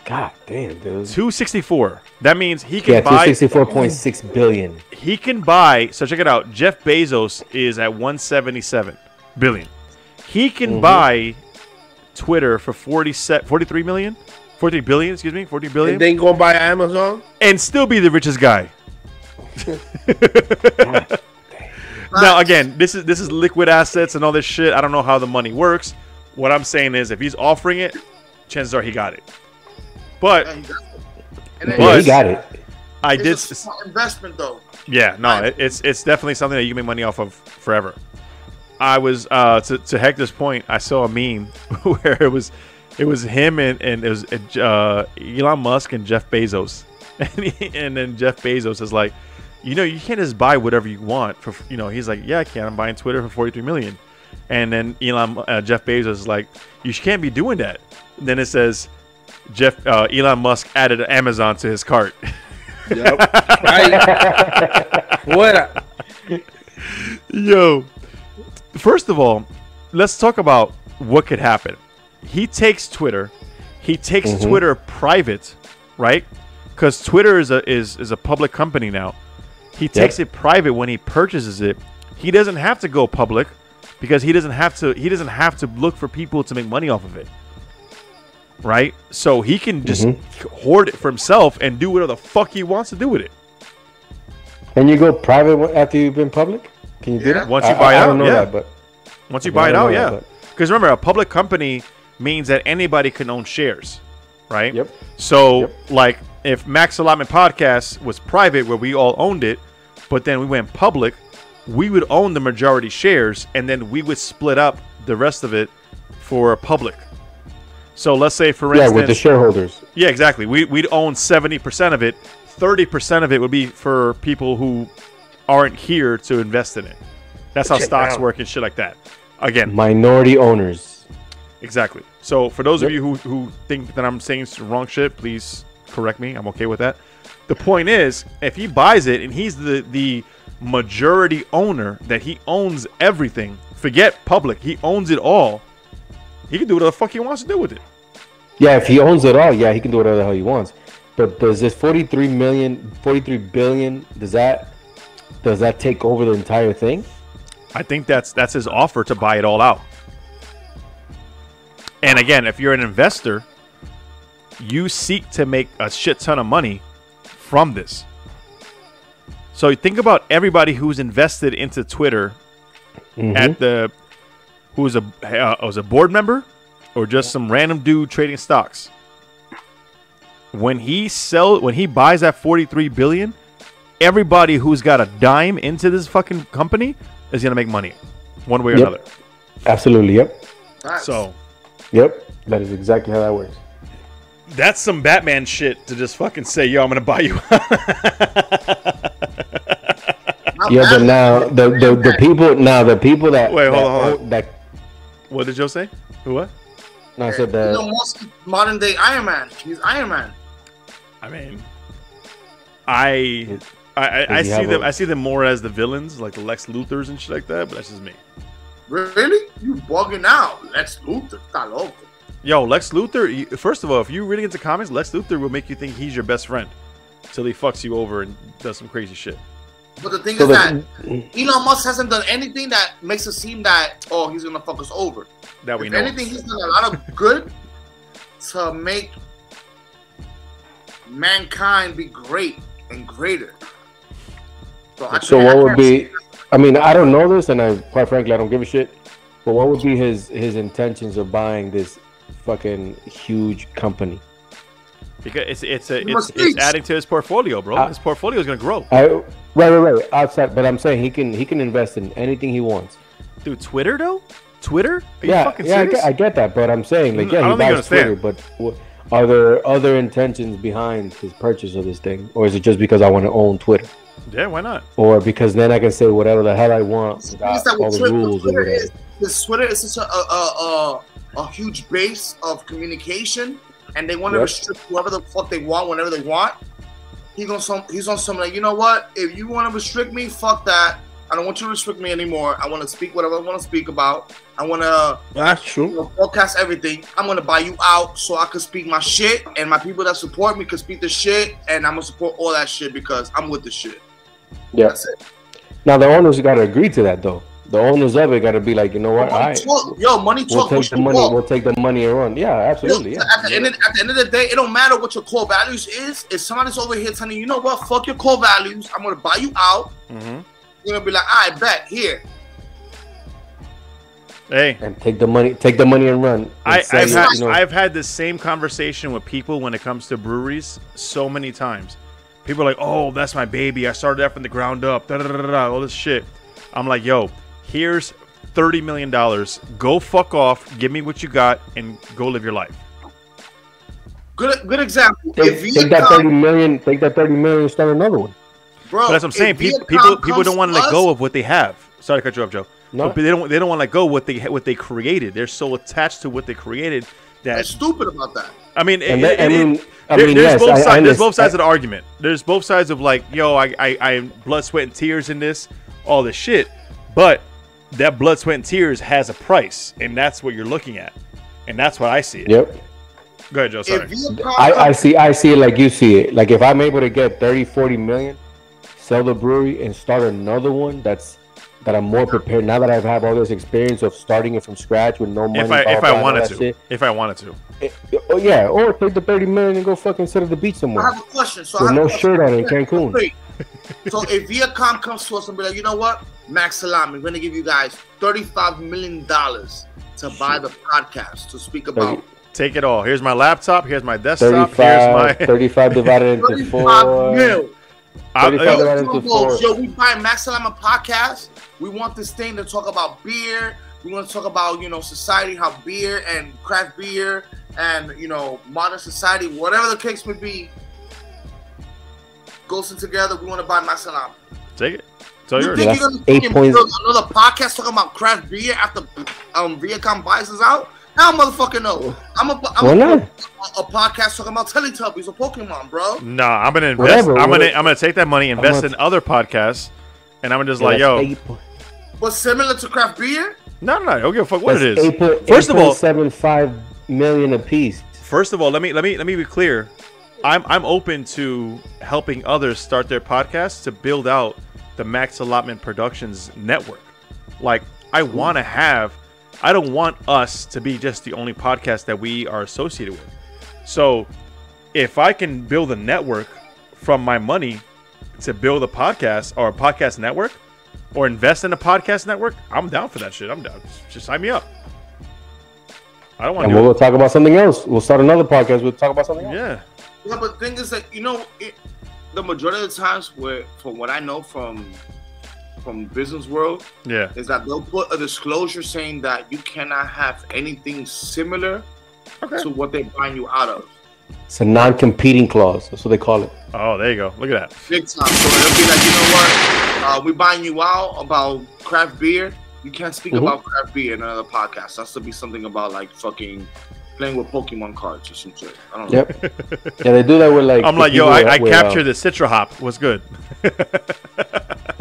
god damn, dude. 264. That means he can buy 264.6 billion. He can buy. So check it out. Jeff Bezos is at 177 billion. He can buy Twitter for 43 million, 43 billion. Excuse me, 40 billion. And then go buy Amazon and still be the richest guy. Now again, this is liquid assets and all this shit. I don't know how the money works. What I'm saying is, if he's offering it, chances are he got it. But he got it. It's a investment though. Yeah, no, it's definitely something that you can make money off of forever. I was to Hector's point, I saw a meme where it was him and it was Elon Musk and Jeff Bezos, and then Jeff Bezos is like, you can't just buy whatever you want for, he's like, yeah, I can. I'm buying Twitter for 43 million. And then Jeff Bezos is like, you can't be doing that. And then it says, Elon Musk added Amazon to his cart. Yep. Right. What? Yo, first of all, let's talk about what could happen. He takes Twitter. He takes Twitter private, right? Because Twitter is a public company now. He takes it private when he purchases it. He doesn't have to go public because he doesn't have to look for people to make money off of it. Right? So he can just hoard it for himself and do whatever the fuck he wants to do with it. Can you go private after you've been public? Can you do that? Once you buy it out, I don't know that, but once you buy it out, yeah. Because remember, a public company means that anybody can own shares, right? Yep. So, like, if Max Allotment Podcast was private, where we all owned it, but then we went public, we would own the majority shares, and then we would split up the rest of it for public. So let's say, for instance, with the shareholders. Yeah, exactly. We'd own 70% of it. 30% of it would be for people who aren't here to invest in it. That's how stocks work and shit like that. Again, minority owners. Exactly. So for those of you who think that I'm saying wrong shit, please correct me. I'm okay with that. The point is, if he buys it and he's the majority owner, that he owns everything, forget public, he owns it all, he can do whatever the fuck he wants to do with it. Yeah, if he owns it all, yeah, he can do whatever the hell he wants. But does this 43 billion, does that take over the entire thing? I think that's his offer to buy it all out. And again, if you're an investor, you seek to make a shit ton of money from this. So think about everybody who's invested into Twitter who's a board member or just some random dude trading stocks. When he buys that 43 billion, everybody who's got a dime into this fucking company is gonna make money, one way or another. Absolutely, yep. So, yep, that is exactly how that works. That's some Batman shit to just fucking say, "Yo, I'm gonna buy you." Yeah, but now the people that wait, hold on. What did Joe say? Who what? No, I said that. Elon Musk, modern day Iron Man. He's Iron Man. I mean, I see them more as the villains, like the Lex Luthors and shit like that. But that's just me. Really? You bugging out? Lex Luthor, está loco. Yo, Lex Luthor. First of all, if you really into comics, Lex Luthor will make you think he's your best friend till he fucks you over and does some crazy shit. But the thing is that Elon Musk hasn't done anything that makes it seem that he's gonna fuck us over. That we if know. Anything, he's done a lot of good to make mankind be great and greater. So what would be? I mean, I don't know this, and quite frankly, I don't give a shit. But what would be his intentions of buying this fucking huge company? Because it's adding to his portfolio, bro. His portfolio is gonna grow. Right. Outside, but I'm saying he can invest in anything he wants. Dude, Twitter though? Twitter? Are you fucking yeah, serious? I get that, but I'm saying like, yeah, he buys Twitter, but are there other intentions behind his purchase of this thing, or is it just because I want to own Twitter? Yeah, why not? Or because then I can say whatever the hell I want without all the rules or whatever. Twitter is such a huge base of communication, and they want to restrict whoever the fuck they want whenever they want. He's on something like, you know what? If you want to restrict me, fuck that. I don't want you to restrict me anymore. I want to speak whatever I want to speak about. I want to. That's true. Broadcast everything. I'm gonna buy you out so I can speak my shit, and my people that support me can speak the shit, and I'm gonna support all that shit because I'm with the shit. Yeah. That's it. Now the owners got to agree to that, though. The owners of it got to be like, you know what? Money talk. We'll take the money. We'll take the money and run. Yeah, absolutely. At the end of the day, it don't matter what your core values is. If somebody's over here telling you, you know what? Fuck your core values. I'm gonna buy you out. You're gonna be like, I bet here. Hey, and take the money and run. I've had the same conversation with people when it comes to breweries so many times. People are like, oh, that's my baby. I started that from the ground up. All this shit. I'm like, yo, here's $30 million. Go fuck off. Give me what you got and go live your life. Good example. Take that $30 million, start another one. Bro, but that's what I'm saying. People don't want to let go of what they have. Sorry to cut you off, Joe. No. But they don't want to let go of what they created. They're so attached to what they created that they're stupid about that. I mean, There's both sides of the argument. There's both sides of like, yo, I blood, sweat, and tears in this, all this shit. But that blood, sweat, and tears has a price, and that's what you're looking at, and that's what I see it. Yep. Go ahead, Joe. Sorry. I see it like you see it. Like if I'm able to get 30, 40 million, sell the brewery and start another one that I'm more prepared now that I've had all this experience of starting it from scratch with no money. If I wanted to. Oh yeah, or take the 30 million and go fucking sit at the beach somewhere. I have a question. With no shirt on in Cancun. So if Viacom comes to us and be like, you know what, Max Salami, we're gonna give you guys $35 million to buy the podcast to speak about. Take it all. Here's my laptop. Here's my desktop. Here's my 35 divided into 4. Yo, we buy Max Salama podcast. We want this thing to talk about beer. We want to talk about, society, how beer and craft beer and, modern society, whatever the case may be, goes in together. We want to buy Max Salama. Take it. So you think you're going to build another podcast talking about craft beer after Viacom buys us out? Hell, motherfucker, no. I'm a podcast talking about Teletubbies or Pokemon, bro. Nah, I'm gonna invest. I'm gonna take that money, invest in other podcasts, and I'm just like, yo. But similar to craft beer? No. I don't give a fuck what it is. First of all, 8.75 million a piece. First of all, let me be clear. I'm open to helping others start their podcasts to build out the Max Allotment Productions network. Like, I don't want us to be just the only podcast that we are associated with. So if I can build a network from my money to build a podcast or a podcast network or invest in a podcast network, I'm down for that shit. I'm down. Just sign me up. I don't want to. We'll talk about something else. We'll start another podcast. We'll talk about something else. Yeah, but the thing is that, the majority of the times from what I know from business world, is that they'll put a disclosure saying that you cannot have anything similar to what they're buying you out of. It's a non-competing clause. That's what they call it. Oh, there you go. Look at that. Big time. So they'll be like, you know what? We're buying you out about craft beer. You can't speak about craft beer in another podcast. That's to be something about like fucking playing with Pokemon cards or some shit. I don't know. Yep. Yeah, they do that with like. I'm like, yo, I captured the Citra Hop. What's good? Yeah,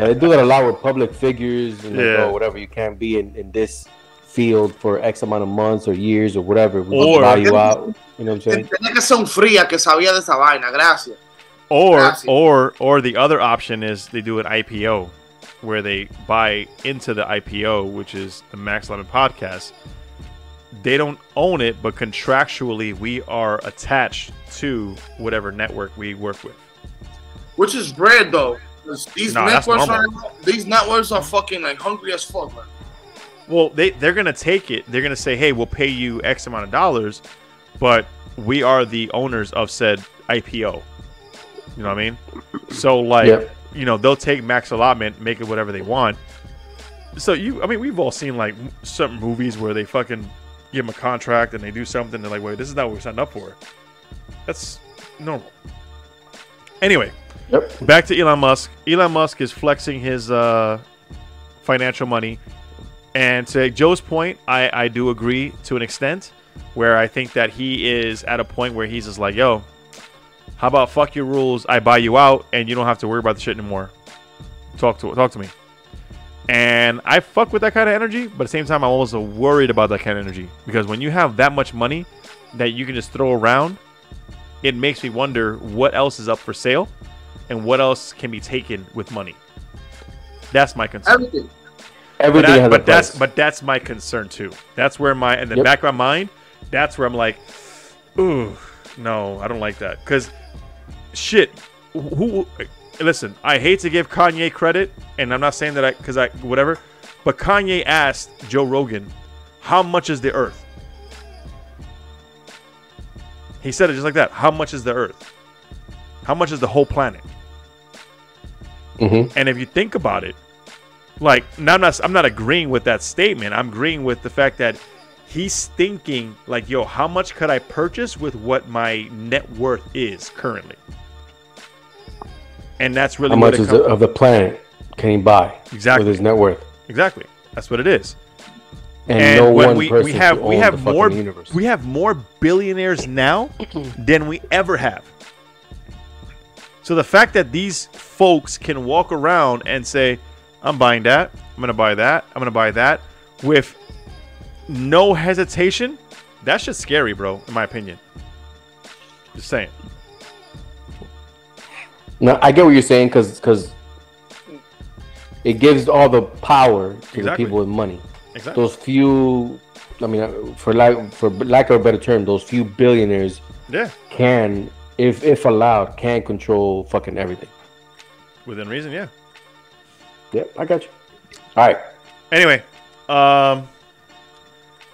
they do that a lot with public figures and whatever. You can't be in this field for X amount of months or years or whatever. We buy you out. You know what I'm saying? Tenía que ser un fría que sabía de esa vaina. Gracias. Or the other option is they do an IPO where they buy into the IPO, which is the Max Lemon Podcast. They don't own it, but contractually we are attached to whatever network we work with. Which is bread though. These networks are fucking like hungry as fuck, man. Well, they're gonna take it. They're gonna say, "Hey, we'll pay you X amount of dollars, but we are the owners of said IPO." You know what I mean? So, like, they'll take Max Allotment, make it whatever they want. So we've all seen like some movies where they fucking give them a contract and they do something. They're like, "Wait, this is not what we signed up for." That's normal. Anyway. Back to Elon Musk. Elon Musk is flexing his financial money. And to Joe's point, I do agree to an extent where I think that he is at a point where he's just like, yo, how about fuck your rules? I buy you out and you don't have to worry about the shit anymore. Talk to me. And I fuck with that kind of energy, but at the same time, I'm always worried about that kind of energy. Because when you have that much money that you can just throw around, it makes me wonder what else is up for sale. And what else can be taken with money? That's my concern. Everything but that's my concern too. That's where in the back of my mind, that's where I'm like, ooh, no, I don't like that. Because shit, listen, I hate to give Kanye credit, and I'm not saying that whatever, but Kanye asked Joe Rogan, how much is the Earth? He said it just like that. How much is the Earth? How much is the whole planet? And if you think about it, like, now I'm not agreeing with that statement. I'm agreeing with the fact that he's thinking like, yo, how much could I purchase with what my net worth is currently? And that's really how much of the planet can he buy? Exactly. With his net worth. Exactly. That's what it is. And no when one we person have should we own have the fucking more universe. we have more billionaires now than we ever have. So the fact that these folks can walk around and say, I'm buying that, I'm gonna buy that, I'm gonna buy that, with no hesitation, that's just scary, bro, in my opinion. Just saying. No, I get what you're saying because it gives all the power to the people with money. Exactly. Those few, I mean, for lack of a better term, those few billionaires can, if allowed, can control fucking everything. Within reason, yeah. Yep, I got you. All right. Anyway,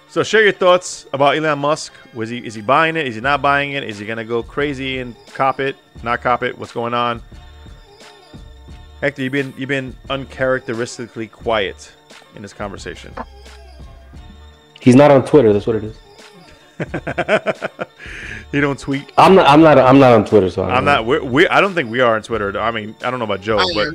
so share your thoughts about Elon Musk. Is he buying it? Is he not buying it? Is he gonna go crazy and cop it? Not cop it? What's going on? Hector, you've been uncharacteristically quiet in this conversation. He's not on Twitter. That's what it is. He don't tweet. I'm not on Twitter, so I don't think we are on Twitter. I mean, I don't know about Joe, but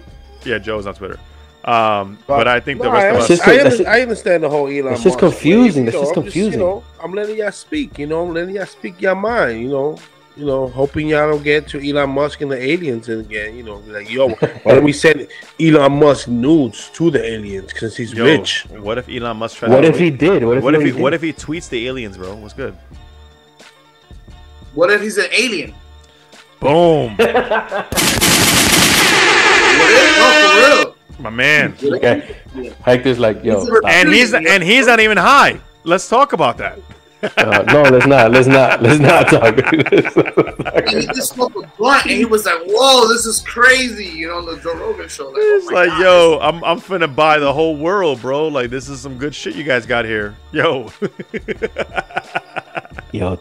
yeah, Joe's on Twitter. But I think the rest of us. I understand the whole Elon Musk. It's just confusing. It's just confusing. I'm letting y'all speak. I'm letting y'all speak your mind. Hoping y'all don't get to Elon Musk and the aliens and again. Like, yo, why don't we send Elon Musk nudes to the aliens because he's rich? What if Elon Musk tried? What if he did? What if he tweets the aliens, bro? What's good? What if he's an alien? Boom. What if? No, for real. My man. Okay. Hector's like, yo. And he's not even high. Let's talk about that. No, let's not talk. And he just smoked a blunt, and he was like, "Whoa, this is crazy!" On the Joe Rogan show. Like, it's like, God, yo, I'm finna buy the whole world, bro. Like, this is some good shit you guys got here, yo. Yo,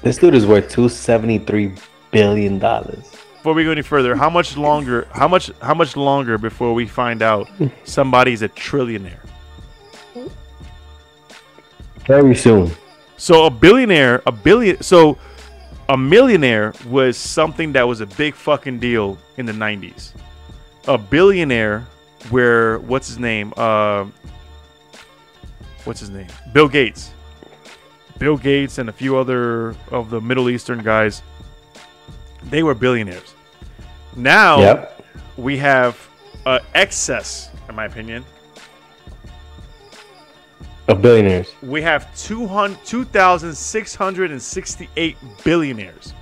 this dude is worth $273 billion. Before we go any further, how much longer before we find out somebody's a trillionaire? Very soon. So a millionaire was something that was a big fucking deal in the 90s. A billionaire, where what's his name? Bill Gates. Bill Gates and a few other of the Middle Eastern guys, they were billionaires. Now we have excess, in my opinion, of billionaires. We have 2,668 billionaires.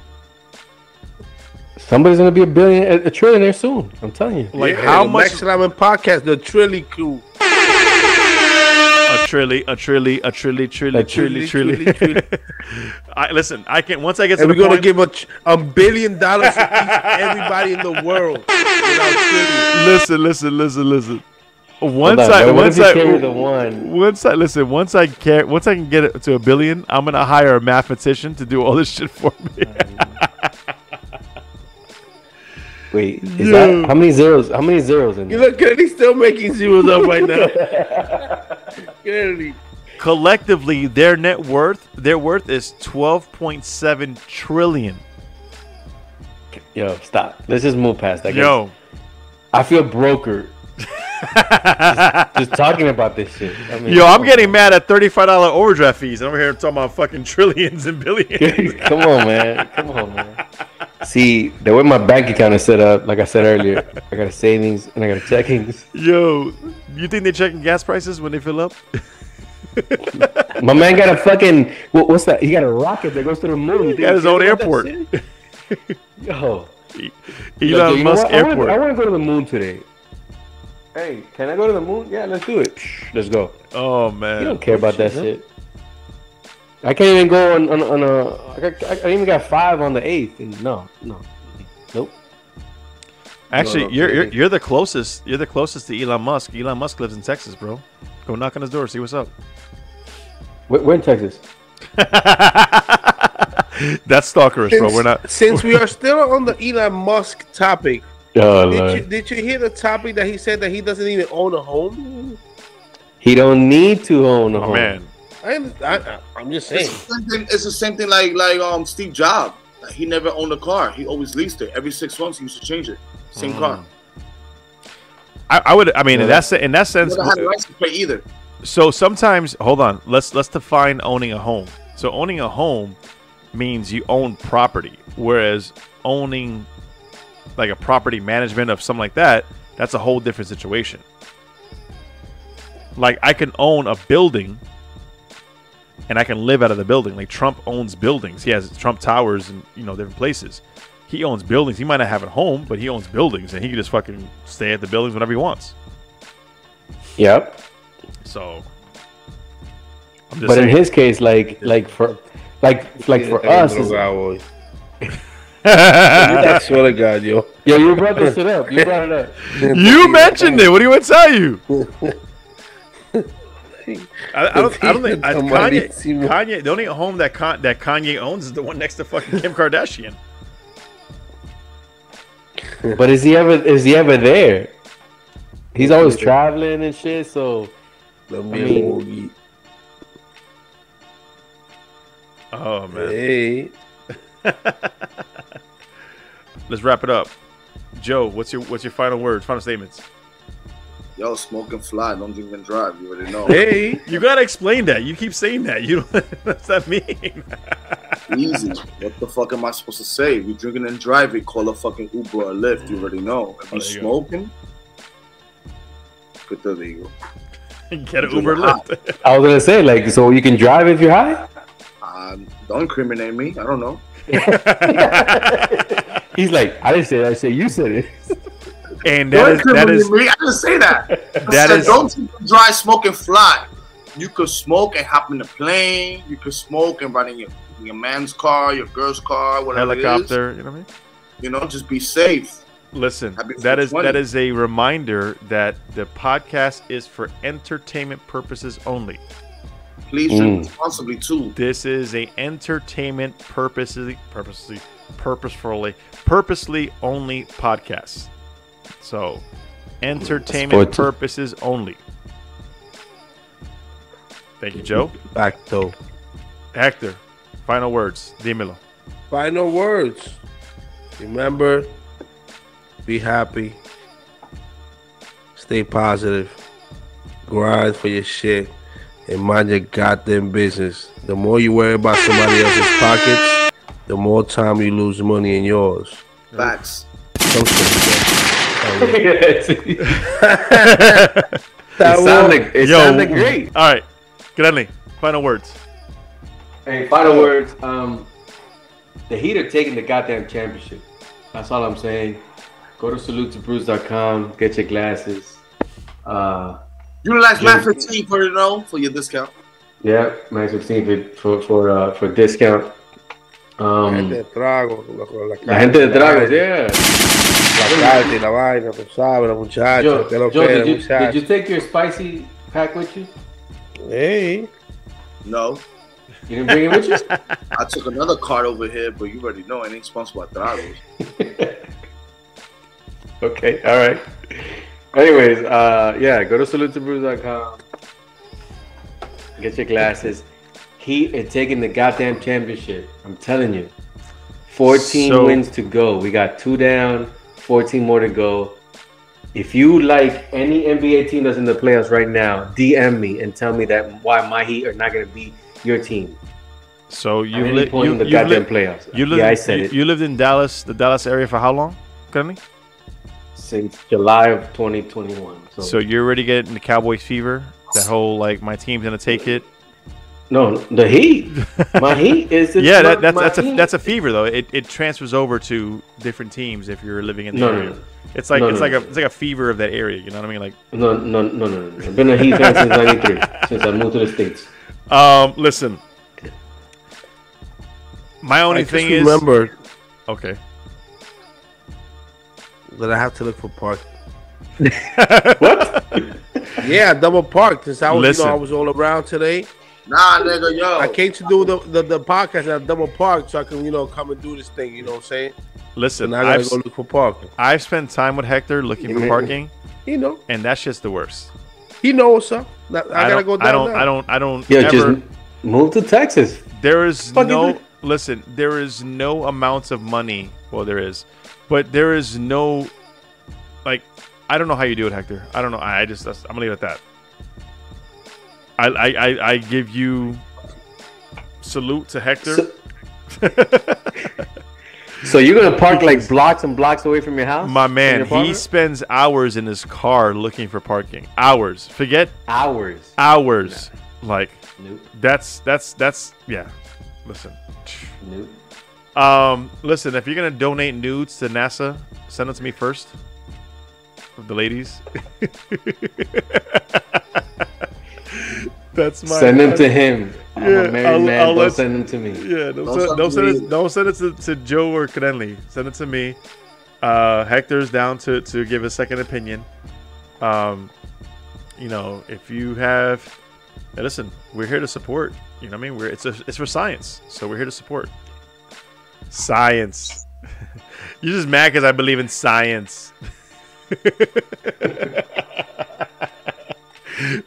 Somebody's gonna be a trillionaire soon. I'm telling you. Like how much? Max Lemon podcast, the Trilly crew. A trilly. Listen, I can once I get to we're gonna give $1 billion to everybody in the world. Listen. Once I can get it to $1 billion, I'm gonna hire a mathematician to do all this shit for me. Wait, is that how many zeros? How many zeros in there? You look, Crenly's still making zeros up right now. Crenly. Collectively, their worth is 12.7 trillion. Yo, stop. Let's just move past that. Yo, I feel broker. just talking about this shit. I mean, I'm getting mad at $35 overdraft fees. I'm over here talking about fucking trillions and billions. Come on, man. See, the way my bank account is set up, like I said earlier, I got a savings and I got a checkings. Yo, you think they're checking gas prices when they fill up? My man got a fucking what's that? He got a rocket that goes to the moon. He got his own airport. Yo, Elon Musk airport. I want to go to the moon today. Hey, can I go to the moon? Yeah, let's do it. Let's go. Oh man, you don't care about that shit. I can't even go on a. I even got 5 on the 8th. And nope. Actually, you're the closest. You're the closest to Elon Musk. Elon Musk lives in Texas, bro. Go knock on his door, see what's up. We're in Texas. That's stalkerish, bro. We're not. Since we are still on the Elon Musk topic, did you hear the topic that he said that he doesn't even own a home? He don't need to own a home. Man. I'm just saying. It's the same thing like Steve Jobs. He never owned a car. He always leased it. Every 6 months he used to change it. Same car. I would. I mean, in that sense, never had a license plate either. So sometimes, hold on. Let's define owning a home. So owning a home means you own property, whereas owning like a property management of something like that, that's a whole different situation. Like I can own a building and I can live out of the building. Like Trump owns buildings. He has Trump Towers and different places. He owns buildings. He might not have a home, but he owns buildings and he can just fucking stay at the buildings whenever he wants. Yep. So but in his case, like for us, I swear to God, yo. Yo, you brought this shit up. You brought it up. You mentioned it. What do you want to tell you? I don't think Kanye. The only home that Kanye owns is the one next to fucking Kim Kardashian. But is he ever there? He's always traveling and shit. So oh man. Hey. Let's wrap it up. Joe, what's your final words, final statements? Yo, smoke and fly. Don't drink and drive. You already know. Hey, you gotta explain that. You keep saying that. You don't. What's that mean? Easy. What the fuck am I supposed to say? If you're drinking and driving, call a fucking Uber or Lyft. You already know. If you're smoking, get the legal. Get an Uber Lyft. I was gonna say, like, so you can drive if you're high. Don't incriminate me. I don't know. He's like, I didn't say that. I said you said it. And that is me. I didn't say that. Don't drive, smoke, and fly. You could smoke and hop in the plane. You could smoke and ride in your man's car, your girl's car, whatever helicopter. it is. You know what I mean? Just be safe. Listen, that is a reminder that the podcast is for entertainment purposes only. Please drink responsibly too. This is a entertainment purposely only podcast. So, entertainment purposes only. Thank you, Joe. Back though. Hector, final words. Dímelo. Final words. Remember, be happy. Stay positive. Grind for your shit. And mind your goddamn business. The more you worry about somebody else's pockets, the more time you lose money in yours. Facts. It sounded great. All right. Crenly, final words. Hey, final words. The Heat are taking the goddamn championship. That's all I'm saying. Go to salutetoBruce.com. Get your glasses. Utilize Max 15 for your discount. Yeah, Max 15 for discount. La gente de trago, la gente de tragos, yeah. La carta y la vaina, tú sabes, la muchacha. Did you take your spicy pack with you? Hey. No. You didn't bring it with you? I took another card over here, but you already know it ain't sponsored by Tragos. Okay, all right. Anyways, go to salutetoBruce.com. Get your glasses. Heat are taking the goddamn championship. I'm telling you. 14 wins to go. We got 2 down, 14 more to go. If you like any NBA team that's in the playoffs right now, DM me and tell me why my Heat are not going to beat your team. So you lived in the goddamn playoffs. I said it. You lived in Dallas, the Dallas area for how long, Crenly? Since July of 2021. So you're already getting the Cowboys fever? That whole my team's gonna take it. No, the Heat. My Heat is that's a fever though. It transfers over to different teams if you're living in the area. No. It's like a fever of that area. You know what I mean? Like no. I've been a Heat fan since '93, since I moved to the States. Listen. My only thing is remember. Okay. That I have to look for parking. What? Yeah, double parked since I was I was all around today. Nah, nigga, yo. I came to do the podcast at double park so I can come and do this thing. You know what I'm saying? Listen, so now I gotta go look for parking. I've spent time with Hector looking for parking. And that's just the worst. He knows, sir. I gotta go down. I don't. Yeah, just move to Texas. There is there is no amounts of money. Well, there is, but there is no, I don't know how you do it, Hector. I don't know. I'm gonna leave it at that. I give you salute to Hector. So you're gonna park like blocks and blocks away from your house? My man, he spends hours in his car looking for parking. Hours. Forget hours. Hours. No. Like nope. That's yeah. Listen. Nope. Listen, if you're gonna donate nudes to NASA, send them to me first. The ladies. That's my. Send them to him. I'm a married man. Don't send them to me. Yeah, don't send it to Joe or Crenly. Send it to me. Hector's down to give a second opinion. You know, if you have, hey, listen, we're here to support. You know what I mean? It's for science, so we're here to support science. You're just mad because I believe in science.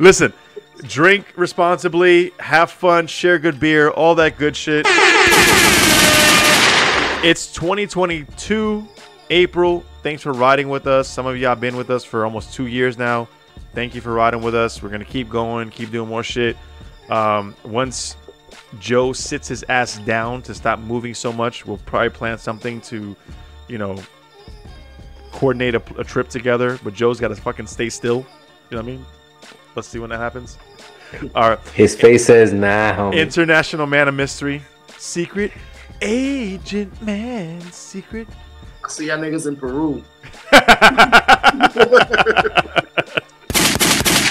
Listen. Drink responsibly, have fun, share good beer, all that good shit. It's 2022, April. Thanks for riding with us. Some of y'all have been with us for almost 2 years now. Thank you for riding with us. We're going to keep going, keep doing more shit. Once Joe sits his ass down to stop moving so much, we'll probably plan something to, you know, coordinate a trip together. But Joe's got to fucking stay still. You know what I mean? Let's see when that happens. All right. His face says, nah, homie. International Man of Mystery. Secret Agent Man. Secret. I see y'all niggas in Peru.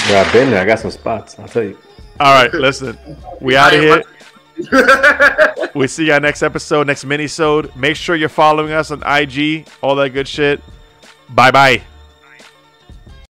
Yeah, I've been there. I got some spots. I'll tell you. All right, listen. We out of here. We see y'all next episode, next mini-sode. Make sure you're following us on IG. All that good shit. Bye-bye.